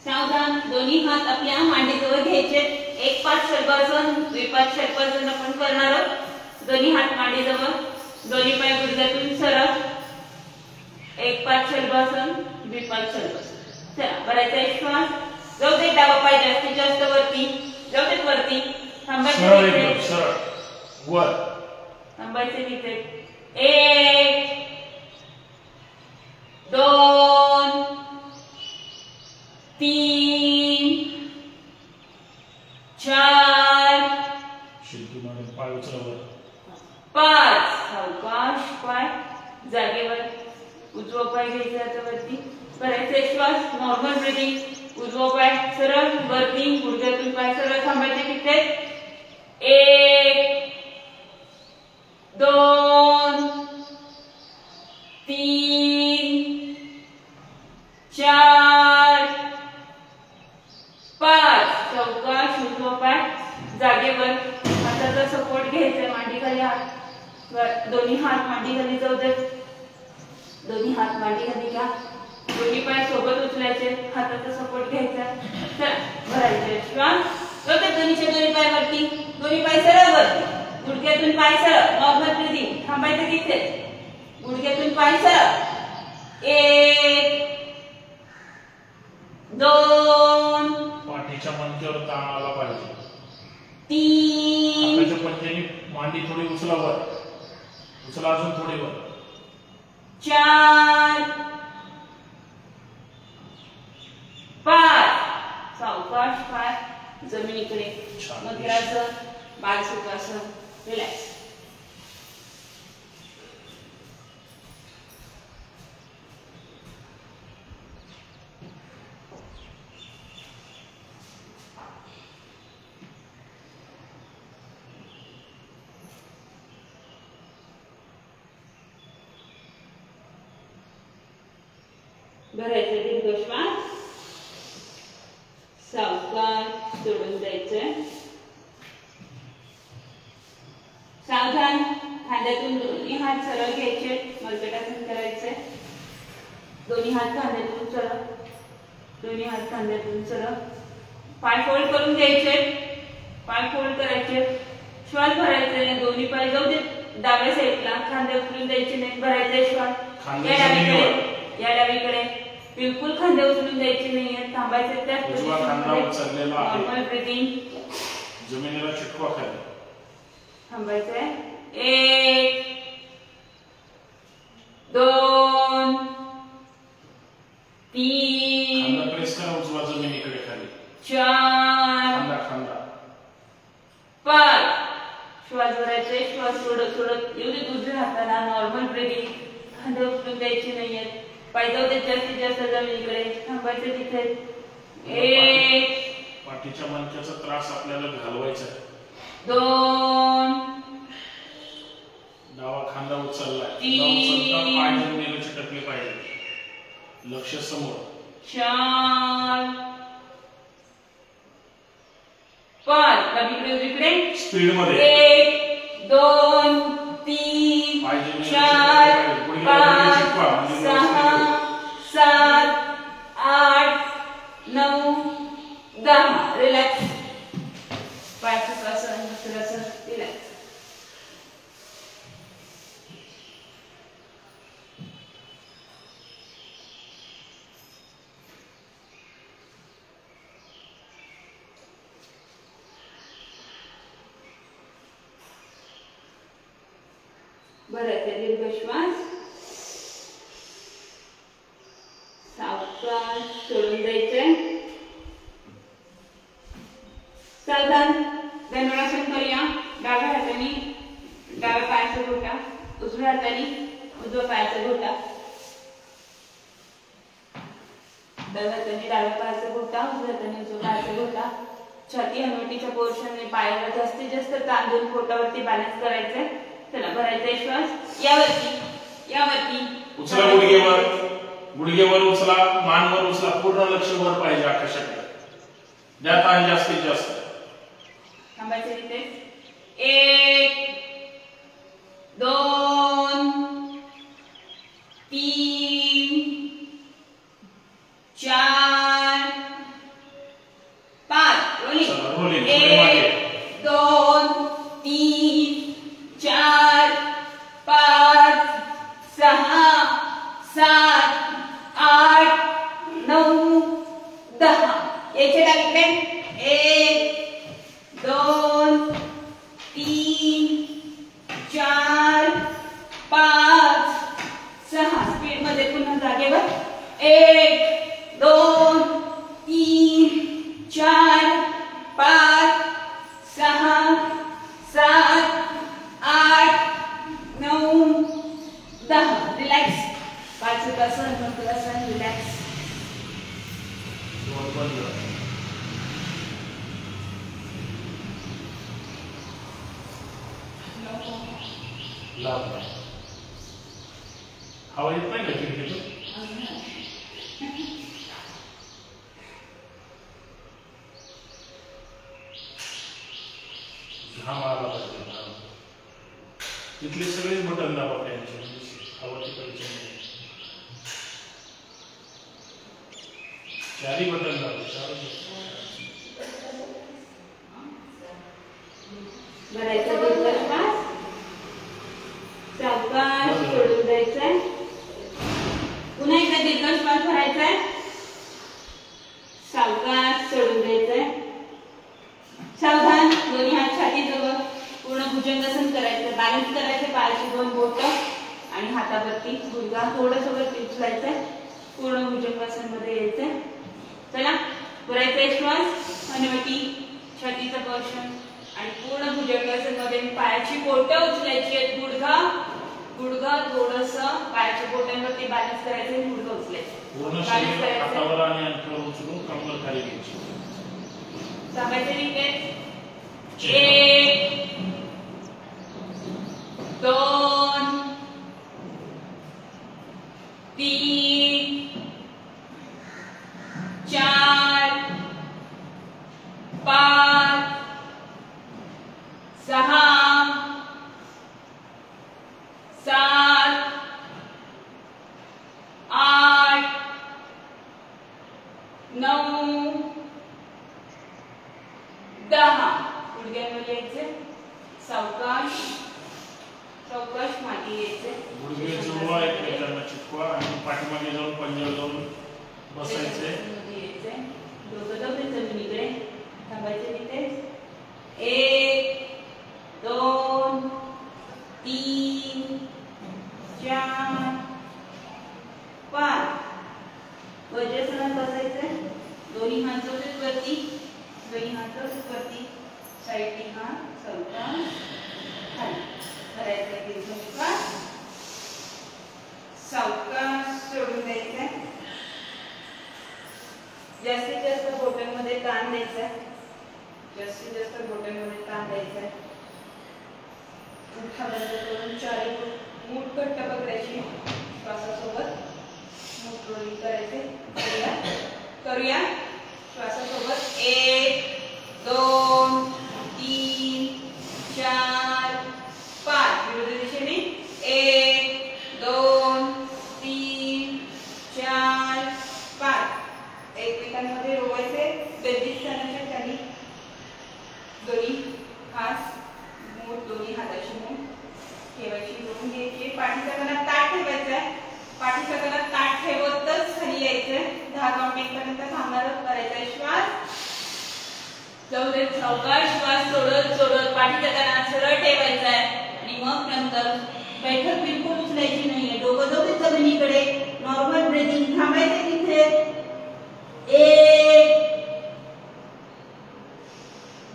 सावधान. दोन्ही हात आपल्या मांडीजवळ घ्यायचे. एक पाठ शल्भासन द्विपाद शल्भासन आपण करणार आहोत. दोन्ही हात मांडीजवळ, दोन्ही पाय गुडघ्यातून सरळ. एक पाठ शल्भासन द्विपाद शल्भासन. चला भरायचा श्वास. जाऊ दे डावा पाय जास्तीत जास्त वरती, जाऊ दे वरती. थांबायचं तिथे वर, थांबायचे तिथे. 1 2 3 4 शिल्पी मॅडम पाय उचलवर 5 सावकाश पाय जागेवर. उजवा पाय घ्यायचा आता वरती. करायचे श्वास. Normal breathing. उजवा पाय सरळ वरती, गुडघ्यातून पाय सरळ. थांबायचे तिथे. 1 2 3 4 5 सावकाश उजवा पाय जागेवर. हाताचा सपोर्ट घ्यायचा मांडीखाली. हात दोन्ही हात मांडीखाली जाऊ दे. दोन्ही हात मांडीखाली घ्या. दोन्ही पाय सोबत उचलायचे. हाताचा सपोर्ट घ्यायचा. चला भरायचे श्वास. जाऊ दे दोन्ही पाय वरती. दोन्ही पाय सरळ वरती. गुडघ्यातून पाय सरळ. Normal breathing. थांबायचे तिथे. गुडघ्यातून पाय सरळ. 1 2 पाठीच्या मणक्यावर ताण आला पाहिजे. 3 हाताच्या पंजानी मांडी थोडी उचलावर. उचला अजून थोडी वर. 4 5 सावकाश पाय जमिनीकडे. मकरासन बालसुखासन रिलॅक्स. भरायचं दीर्घ श्वास. सावकाश सोडून द्यायचंय. सावधान. खांद्यातून दोन्ही हात सरळ घ्यायचे. मलकटासन करायचंय. दोन्ही हात खांद्यातून सरळ. दोन्ही हात खांद्यातून सरळ. पाय फोल्ड करून घ्यायचे. पाय फोल्ड करायचे. श्वास भरायचे. दोन्ही पाय जाऊ दे डाव्या साईडला. खांदे उचलून द्यायचे नाही. भरायचे श्वास. या डावीकडे बिलकुल खांदे उचलून द्यायचे नाहीये. थांबायचे त्या नॉर्मल ब्रीदिंग. जमिनीला चिटकवा खाली. थांबायचंय. 1 2 3 खांदा प्रेस करा उजवा जमिनीकडे खाली. 4 खांदा खांदा 5 श्वास भरायचे. श्वास सोडत सोडत येऊ दे उजव्या हाताला. Normal breathing. खांदे उचलून द्यायचे द्यायची नाहीये. पाय जाऊ दे जास्तीत जास्त जमिनीकडे. थांबायचं तिथे. 1 पाठीच्या मणक्याचा त्रास आपल्याला घालवायचा आहे. 2 डावा खांदा उचललाय. तीन. पाय जमिनीला चिटकले पाहिजे. लक्ष समोर. 4 5 डावीकडे उजवीकडे स्पीड मध्ये. 1 2 3 पाय जमिनीला 4 चिटकले पाहिजे. 5 6 7 8 9 10. रिलॅक्स. पायाचं कसं थोडंसं रिलॅक्स. बरं ते दीर्घ श्वास. सावकाश सोडून द्यायचे. सावधान. धनुरासन करूया. डाव्या हाताने डाव्या पायाचा घोटा, उजव्या हाताने उजव्या पायाचा घोटा. डाव्या हाताने डाव्या पायाचा घोटा, उजव्या हाताने उजव्या पायाचा घोटा. छाती हनुवटीच्या पोर्शनने पायाला जास्तीत जास्त ताण देऊन पोटावरती बॅलन्स करायचंय. चला भरायचा श्वास. यावरती उचला. गुडघेवर उचला. मानवर उचला. पूर्ण लक्ष वर पाहिजे आकाशाकडे. द्या ताण जास्तीत जास्त. थांबायचं तिथे. 1 2 3 4 5. रोलिंग. 1 2 3 4 5 6 7 8 9 10. याच्या डावीकडे. 1 2 3 4 5 6. स्पीड मध्ये पुन्हा जागेवर. 1 2 3 4 5 6 7 8 9 10. रिलॅक्स. पाचकासन मकरासन. रिलॅक्स. हवा येत नाही का खिडकीतून? घाम आला पाहिजे. तिथले सगळेच बटन दाबा त्यांचे. हवा तिकडचे चारी बटन दाबा. भरायचा दीर्घ श्वास. सावकाश सोडून द्यायचंय. पुन्हा एकदा दीर्घ श्वास भरायचाय. सावकाश सोडून द्यायचंय. सावधान. दोन्ही हात छातीजवळ. पूर्ण भुजंगासन करायचं. बॅलन्स करायचं. पायाची 2 बोट आणि हातावरती गुडघा थोडंसं वरती उचलायचंय. पूर्ण भुजंगासन मध्ये यायचंय. चला भरायचा श्वास. हनुवटी छातीचं पोर्शन आणि पूर्ण भुजंगासन मध्ये पायाची बोटं उचलायची आहेत. गुडघा थोडंसं पायाच्या बोटांवरती बॅलन्स करायचं. गुडघा उचलायचं. पूर्ण शरीर हातावर आणि अंगावर उचलून कमर खाली घ्यायची. सांगायचं नीट. 1 2 3 4 5 6 7 8 9 10. गुडघ्यांवर यायचे. सावकाश मागे यायचे. गुडघे जुळवा. एकमेकांना चिटकवा आणि पाठीमागे जाऊन पंजाब जाऊन बसायचे. डोकं दाबून जमिनीकडे. थांबायचे तिथे. 1 2 3 4 5. वज्रासनात बसायचंय. दोन्ही हात जोडत वरती. दोन्ही हात जोडत वरती. साईडने हात. सावकाश खाली. करायचं दीर्घ श्वास. सावकाश जास्तीत जास्त बोटांमध्ये ताण द्यायचा आहे. जास्तीत जास्त बोटांमध्ये ताण द्यायचा आहे. मुठा बंद करून चारी मूठ घट्ट पकडायची. श्वासासोबत मूठ रोलिंग करायचे. करूया श्वासासोबत 1 2 3 4 5 विरुद्ध दिशेने 1 2 3 4 5 एकमेकांमध्ये रोवायचे. बेदिस्थानाच्या खाली दोन्ही हात मूठ दोन्ही हाताची मूठ ठेवायची. रोवून घ्यायची. पाठीचा कणा ताठ ठेवायचा आहे. पाठीचा कणा ताठ ठेवतच खाली यायचंय. 10 काउंटिंग पर्यंत थांबणार करायचा श्वास. जाऊ दे. सावकाश श्वास सोडत सोडत पाठीचा कणा सरळ ठेवायचा आहे आणि मग नंतर बैठक बिलकुल उचलायची नाहीये. डोकं जाऊ दे जमिनीकडे. नॉर्मल ब्रीथिंग थांबायचे तिथे. 1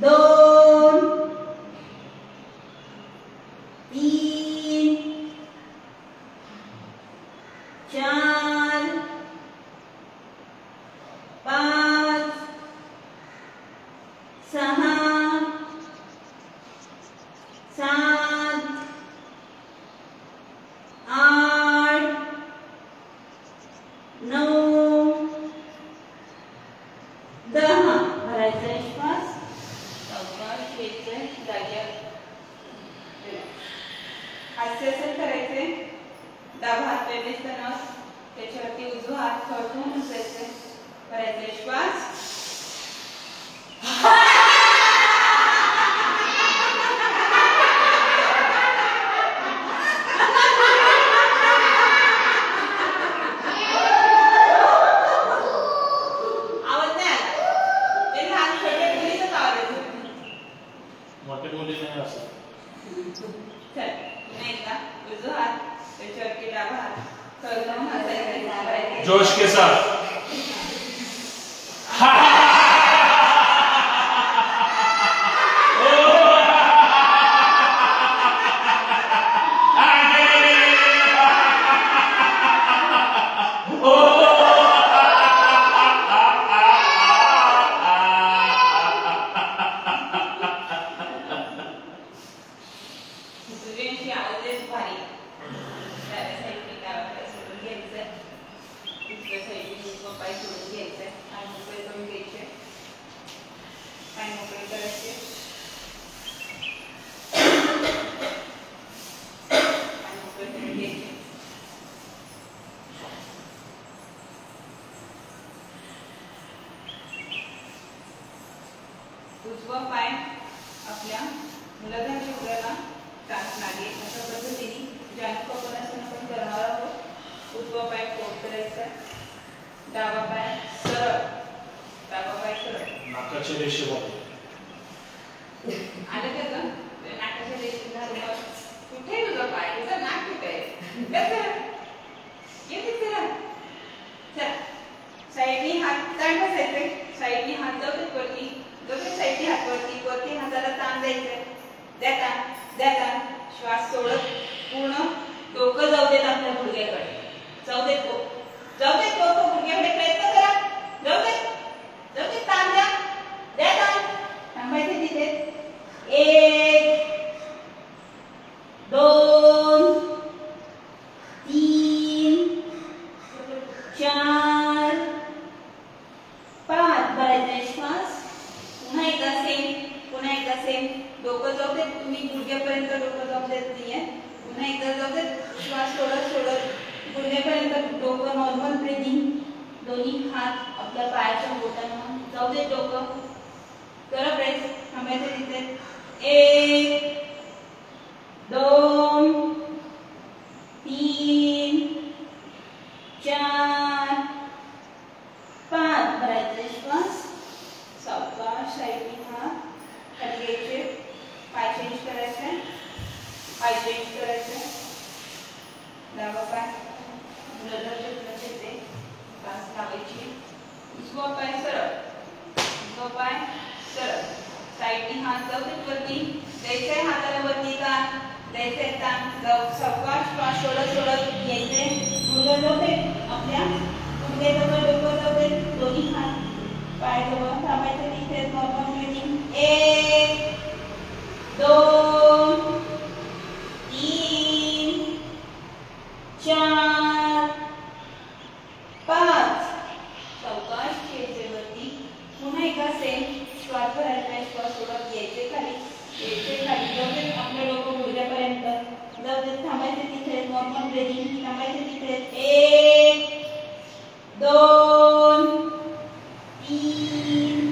2 3 4 5 6 7 8 9 10 भरायचा श्वास. सावकाश घ्यायचंय. जाग्यावर हास्यासन करायचे. डावा हात वेदनेस्थाना त्याच्यावरती उजवा हात खळखळून बसायचे. करायचे श्वास. आवाज नाही आला. ते लहान छोटे मुलीचाच आवाज येतो. मोठे मुली नाही असं. चल नाही का उजवा हात त्याच्यावरती डावा हात खळखळून बसायचे. जोश के साथ तुझ्याशी आवाजच भारी. डाव्या साईडने डावा पाय सोडून घ्यायचा. उजव्या साईडने उजवा पाय सोडून घ्यायचा. पाय मोकळे करून घ्यायचे. पाय मोकळे करायचे. पाय मोकळे करून घ्यायचे. उजवा पाय आपल्या मूलाधार चक्राला टाच लागेल अशा पद्धतीने जानुपवनासन आपण करणार आहोत. उजवा पाय फोल्ड करायचा. डावा पाय सरळ. डावा पाय सरळ. नाकाच्या रेषेवर आलं का ग? नाकाच्या रेषेला रुमाल. कुठे तुझा पाय? तुझा नाक कुठे आहे? चल येते चला. चल साईडनी हात ताण बसायचे. साईडनी हात जाऊ देत वरती. दोन्ही साईडनी हात वरती. वरती हाताला ताण द्यायचे. द्या ताण. द्या ताण. श्वास सोडत पूर्ण डोकं जाऊ देत आपल्या गुडघ्याकडे. जाऊ देत जाऊ देत डोकं गुडघ्याकडे. प्रयत्न करा. जाऊ देत. जाऊ देत. ताण द्या. द्या ताण. थांबायचे तिथे. 1 2 3 4 5 भरायचा श्वास. पुन्हा एकदा सेम. पुन्हा एकदा सेम. डोकं जाऊ देत. तुम्ही गुडघ्यापर्यंत डोकं जाऊ देत नाहीये. पुन्हा एकदा जाऊ देत. श्वास सोडत सोडत गुडघ्यापर्यंत डोकं नॉर्मल ब्रीथिंग. दोन्ही हात आपल्या पायाच्या बोटांना जाऊ देत. डोकं करा प्रेस. थांबायचे तिथे. 1 2 3 4 5 भरायचे श्वास. सावकाश साईडने हात खाली घ्यायचे. पाय चेंज करायचे. पाय चेंज करायचे. डावा पाय मूलाधार चक्राच्या इथे पास लावायची. उजवा पाय सरळ. उजवा पाय सरळ. साईडने हात जाऊ देत वरती. द्यायचंय हाताला वरती ताण. द्यायचंय ताण. जाऊ सावकाश श्वास सोडत सोडत घ्यायचंय. गुडघे जाऊ देत. आपल्या गुडघ्याजवळ डोकं जाऊ देत. दोन्ही हात पाय जवळ थांबायचं तिथेच नॉर्मल ब्रीदिंग 1 2 3 4 5 सावकाश घ्यायचे वरती पुन्हा एकदा सेम श्वास भरायचा श्वास सोडत घ्यायचे खाली जाऊ दे आपलं डोकं गुडघ्यापर्यंत जाऊ दे थांबायचे तिथे नॉर्मल ब्रीदिंग थांबायचे तिथे 1 2 3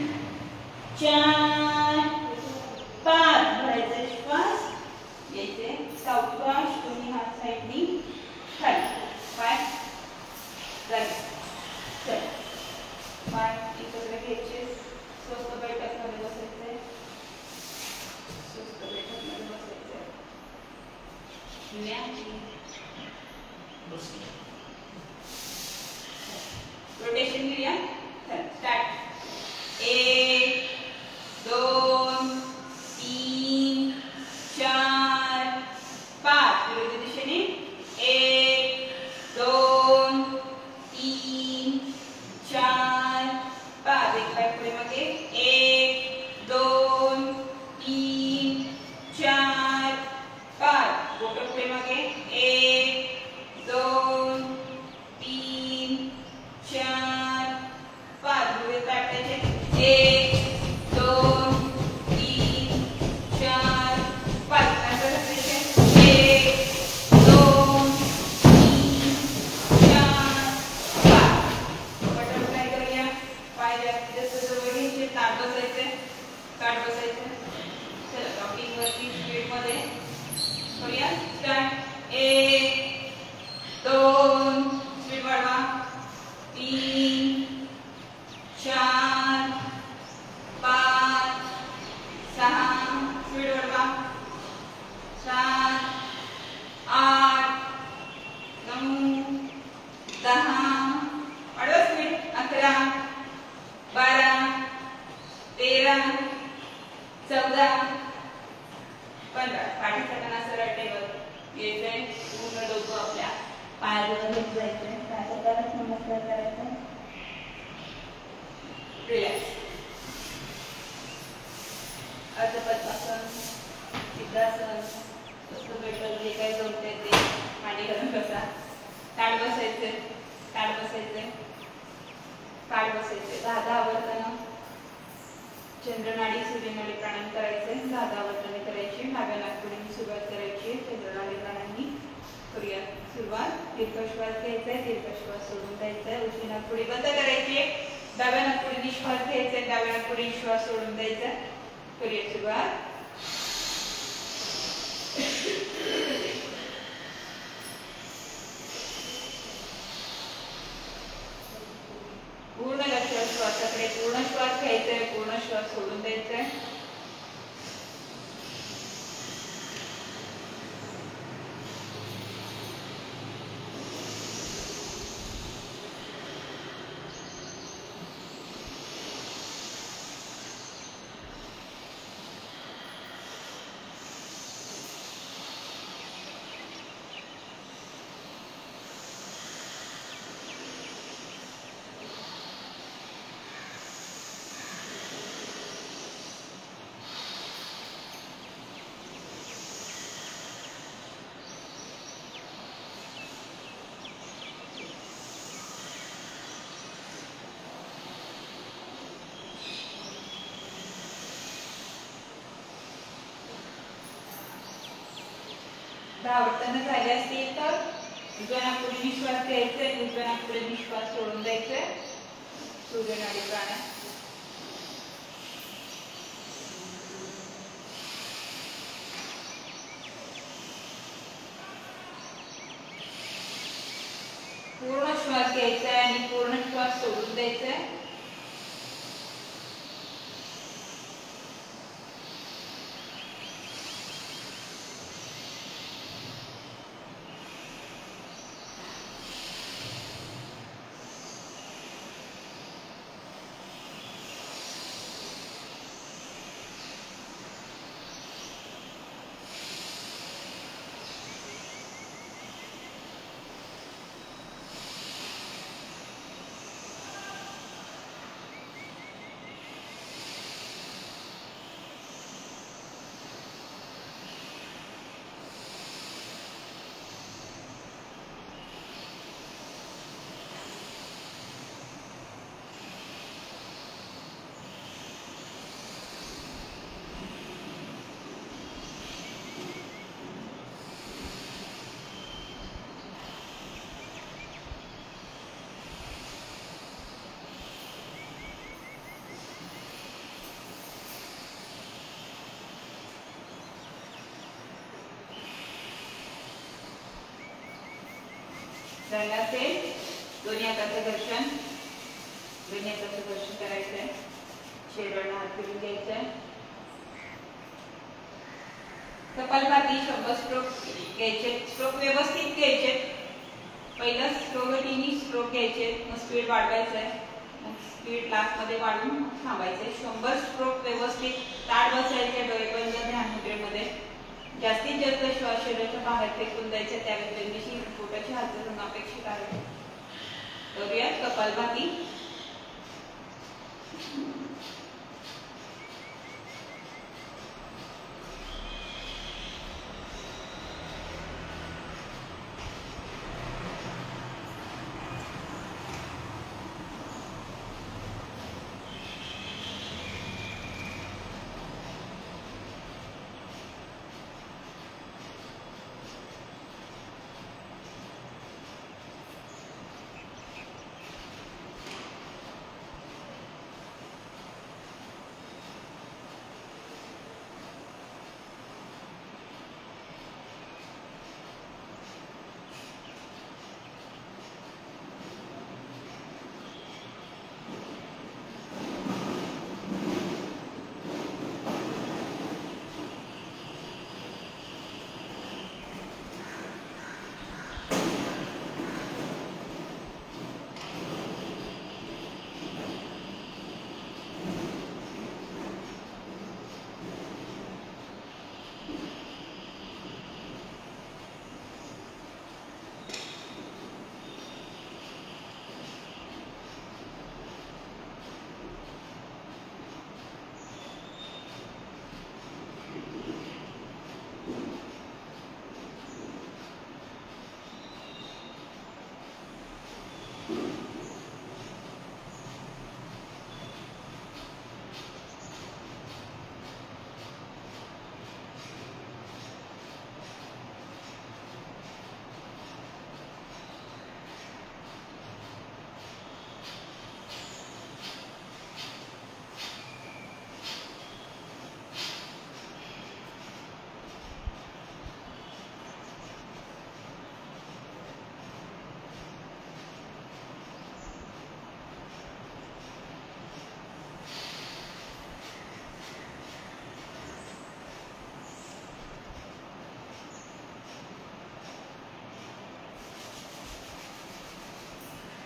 4 5 भरायचा श्वास घ्यायचे सावकाश तुम्ही हात साईडनी खाली पाय जागे चल पाय एकत्र घ्यायचे स्वस्त बैठकमध्ये बसायचे स्वस्त बैठकमध्ये बसायचे रोटेशन घेऊया चल स्टार्ट 1 2 3 4 5 विरुद्ध दिशेने 1 2 3 4 5 एक पाय पुढे मागे 1 2 3 4 5 बोट पुढे मागे 1 2 3 4 5 पुढे काढायचे 1 2 3 4 5 नंतर घालायचे 1 2 3 4 5 बटरफ्लाय करूया पाय जास्तीत जास्त जवळ घ्यायचे ताट बसायचे चला रॉकिंग वरती स्पीड मध्ये करूया स्टार्ट 1 2 स्पीड वाढवा 3 4 5 6 स्पीड वाढवा 7 8 9 10 वाढवा स्पीड 11 12 13 14 15 पाठीचा कणा सरळ टेबल घ्यायचंय पूर्ण डोकं आपल्या पायाजवळ घेऊन जायचंय पायाला नमस्कार करायचा रिलॅक्स अर्धपद्मासन सिद्धासन स्वस्त बैठक जे काही जमते ते मांडी घालून बसा ताट बसायचे धागा आवर्तन चंद्रनाडी सूर्यनाडी प्राणायाम करायचे धागा आवर्तन करायची डाव्या नाकपुडीने सुरुवात करायची चंद्रनाडी प्राणायामनी करूया सुरुवात दीर्घ श्वास घ्यायचा दीर्घ श्वास सोडून द्यायचा उजवी नाकपुडी बंद करायची डाव्या नाकपुडीने श्वास घ्यायचा डाव्या नाकपुडीने श्वास सोडून द्यायचा करूया सुरुवात पूर्ण लक्ष श्वासाकडे पूर्ण श्वास घ्यायचा आहे पूर्ण श्वास सोडून द्यायचा आहे आवर्तन झाले असतील तर उजव्या नाकपुडीने श्वास घ्यायचा उजव्या नाकपुडीने श्वास सोडून द्यायचा सूर्यनाडी प्राणायाम पूर्ण श्वास घ्यायचा आणि पूर्ण श्वास सोडून द्यायचा झालं असेल दोन्ही हाताचं घर्षण, दोन्ही हाताचं घर्षण करायचंय, शेवटला हात फिरून घ्यायचंय. कपालभाती 100 स्ट्रोक घ्यायचे, स्ट्रोक व्यवस्थित घ्यायचे. पहिलं स्लो गतीने स्ट्रोक घ्यायचे, मग स्पीड वाढवायचंय, मग स्पीड लास्ट मध्ये वाढून थांबायचंय. 100 स्ट्रोक व्यवस्थित ताट बसायचे, डोळे बंद ध्यान मुद्रेमध्ये. जास्तीत जास्त श्वास शरीराच्या बाहेर फेकून द्यायचे, त्यावेळी जमिनीची पोटाची हालचाल होणं अपेक्षित आहे. करूयात कपालभाती.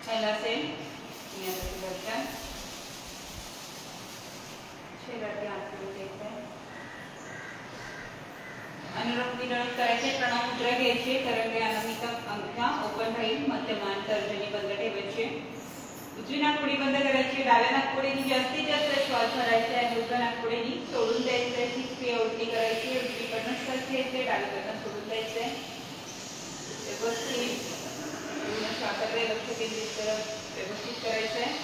झालं असेल शेवटचे हात फिरून घ्यायचे, अनुलोम विलोम करायचे. प्रणव मुद्रा घ्यायची, करंगे अनामिका अंगठा ओपन राहील, मध्यमान तर्जनी बंद ठेवायचे. उजवी नाकपुडी बंद करायची, डाव्या नाकपुडीने जास्तीत जास्त श्वास भरायचा आणि उजव्या नाकपुडीने सोडून द्यायचंय. ही क्रिया उलटी करायची, उजवीकडनं श्वास घ्यायचे, डावीकडनं सोडून द्यायचंय. व्यवस्थित पूर्ण श्वासाकडे लक्ष केंद्रित करत व्यवस्थित करायचंय.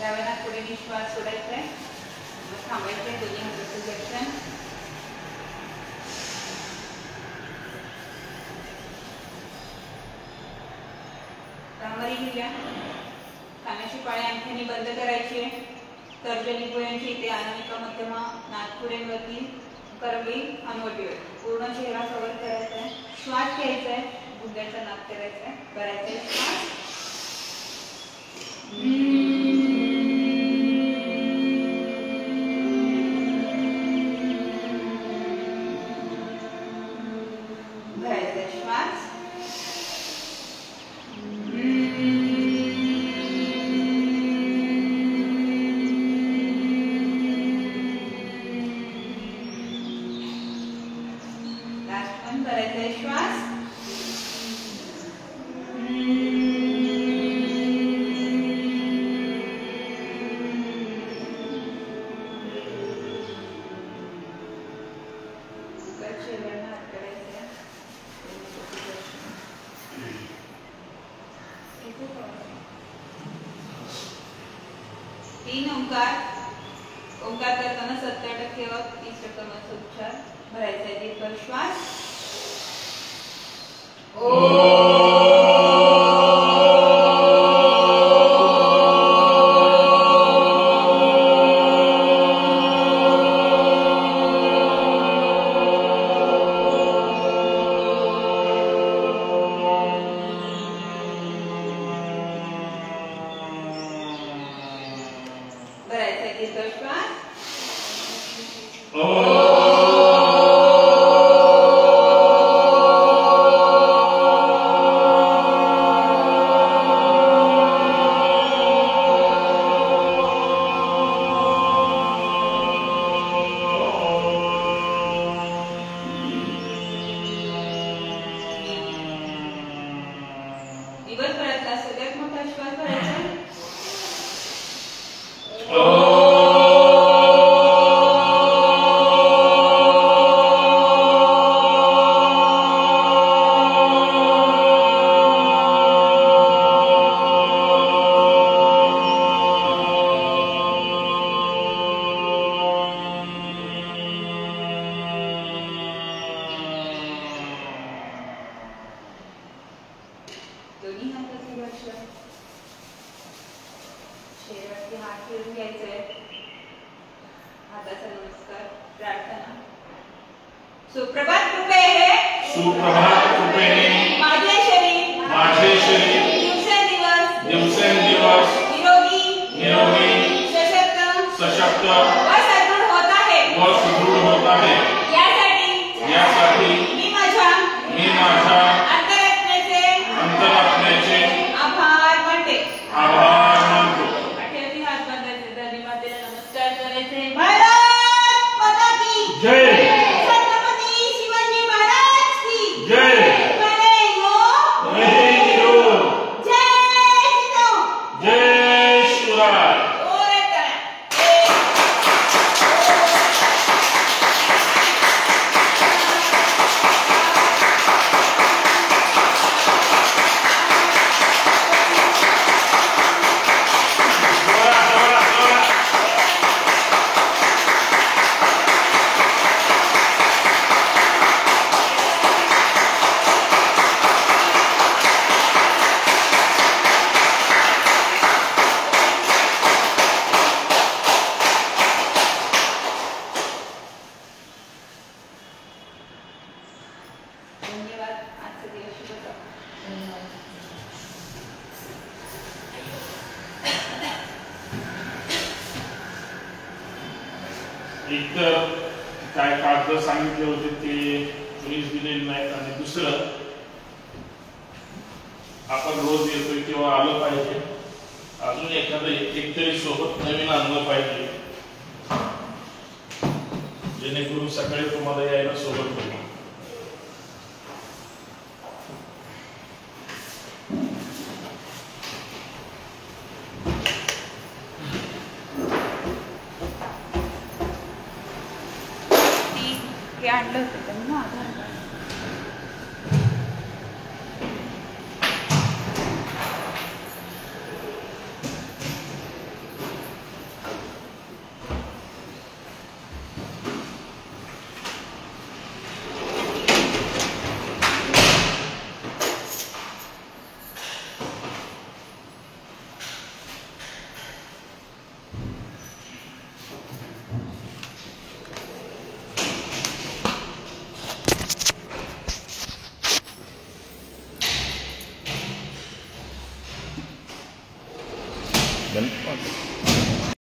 त्यावेळेला पुढे श्वास सोडायचा आहे, थांबायचं आहे, दोन्ही हाताचं दर्शन. कामारी घेऊया. कानाची पाळी अंगठ्याने बंद करायची आहे. तर्जनी भुवयांची इथे अनामिका मध्यमा नाकपुड्यांवरती करवली हनुवटीवर पूर्ण चेहरा कव्हर करायचा आहे. श्वास घ्यायचा आहे, गुडघ्याचा नाक करायचा आहे, करायचा आहे श्वास. भरायचा आहे श्वास. करायचा आहे श्वास. चेहऱ्याला हात करायचे. 3 ओंकार. ओंकार करताना 70% व 30% मनाचा उच्चार भरायचा आहे. दीर्घ श्वास. भरायचा आहे दीर्घ श्वास. दिवसभरातला सगळ्यात मोठा श्वास भरायचा आहे. दोन्ही हाताची घर्षण. शरीरावरती हात फिरून घ्यायचे आहे. हाताचा नमस्कार, प्रार्थना. सुप्रभात कृपे हे, सुप्रभात कृपेने माझे शरीर दिवसेंदिवस निरोगी सशक्त व सदृढ होत आहे. यासाठी मी माझ्या अंतरात्म्याचे आभार मानतो. पाठीवरती हात बांधायचे. धरणी मातेला नमस्कार करायचे. भारत माता की जय. छत्रपती शिवाजी महाराज की जय. जय हो. जय जिजाऊ. जय शिवराय. धन्यवाद. आजचा दिवस शुभ जाओ. एक तर काय कागद सांगितले होते ते कोणीच दिलेले नाहीत आणि दुसरं आपण रोज येतोय तेव्हा आलं पाहिजे. अजून एखादं एकतरी सोबत नवीन आणलं पाहिजे जेणेकरून सकाळी तुम्हाला यायला सोबत होईल. हे आणलं होतं त्यांना आधार कार्ड. धन्यवाद.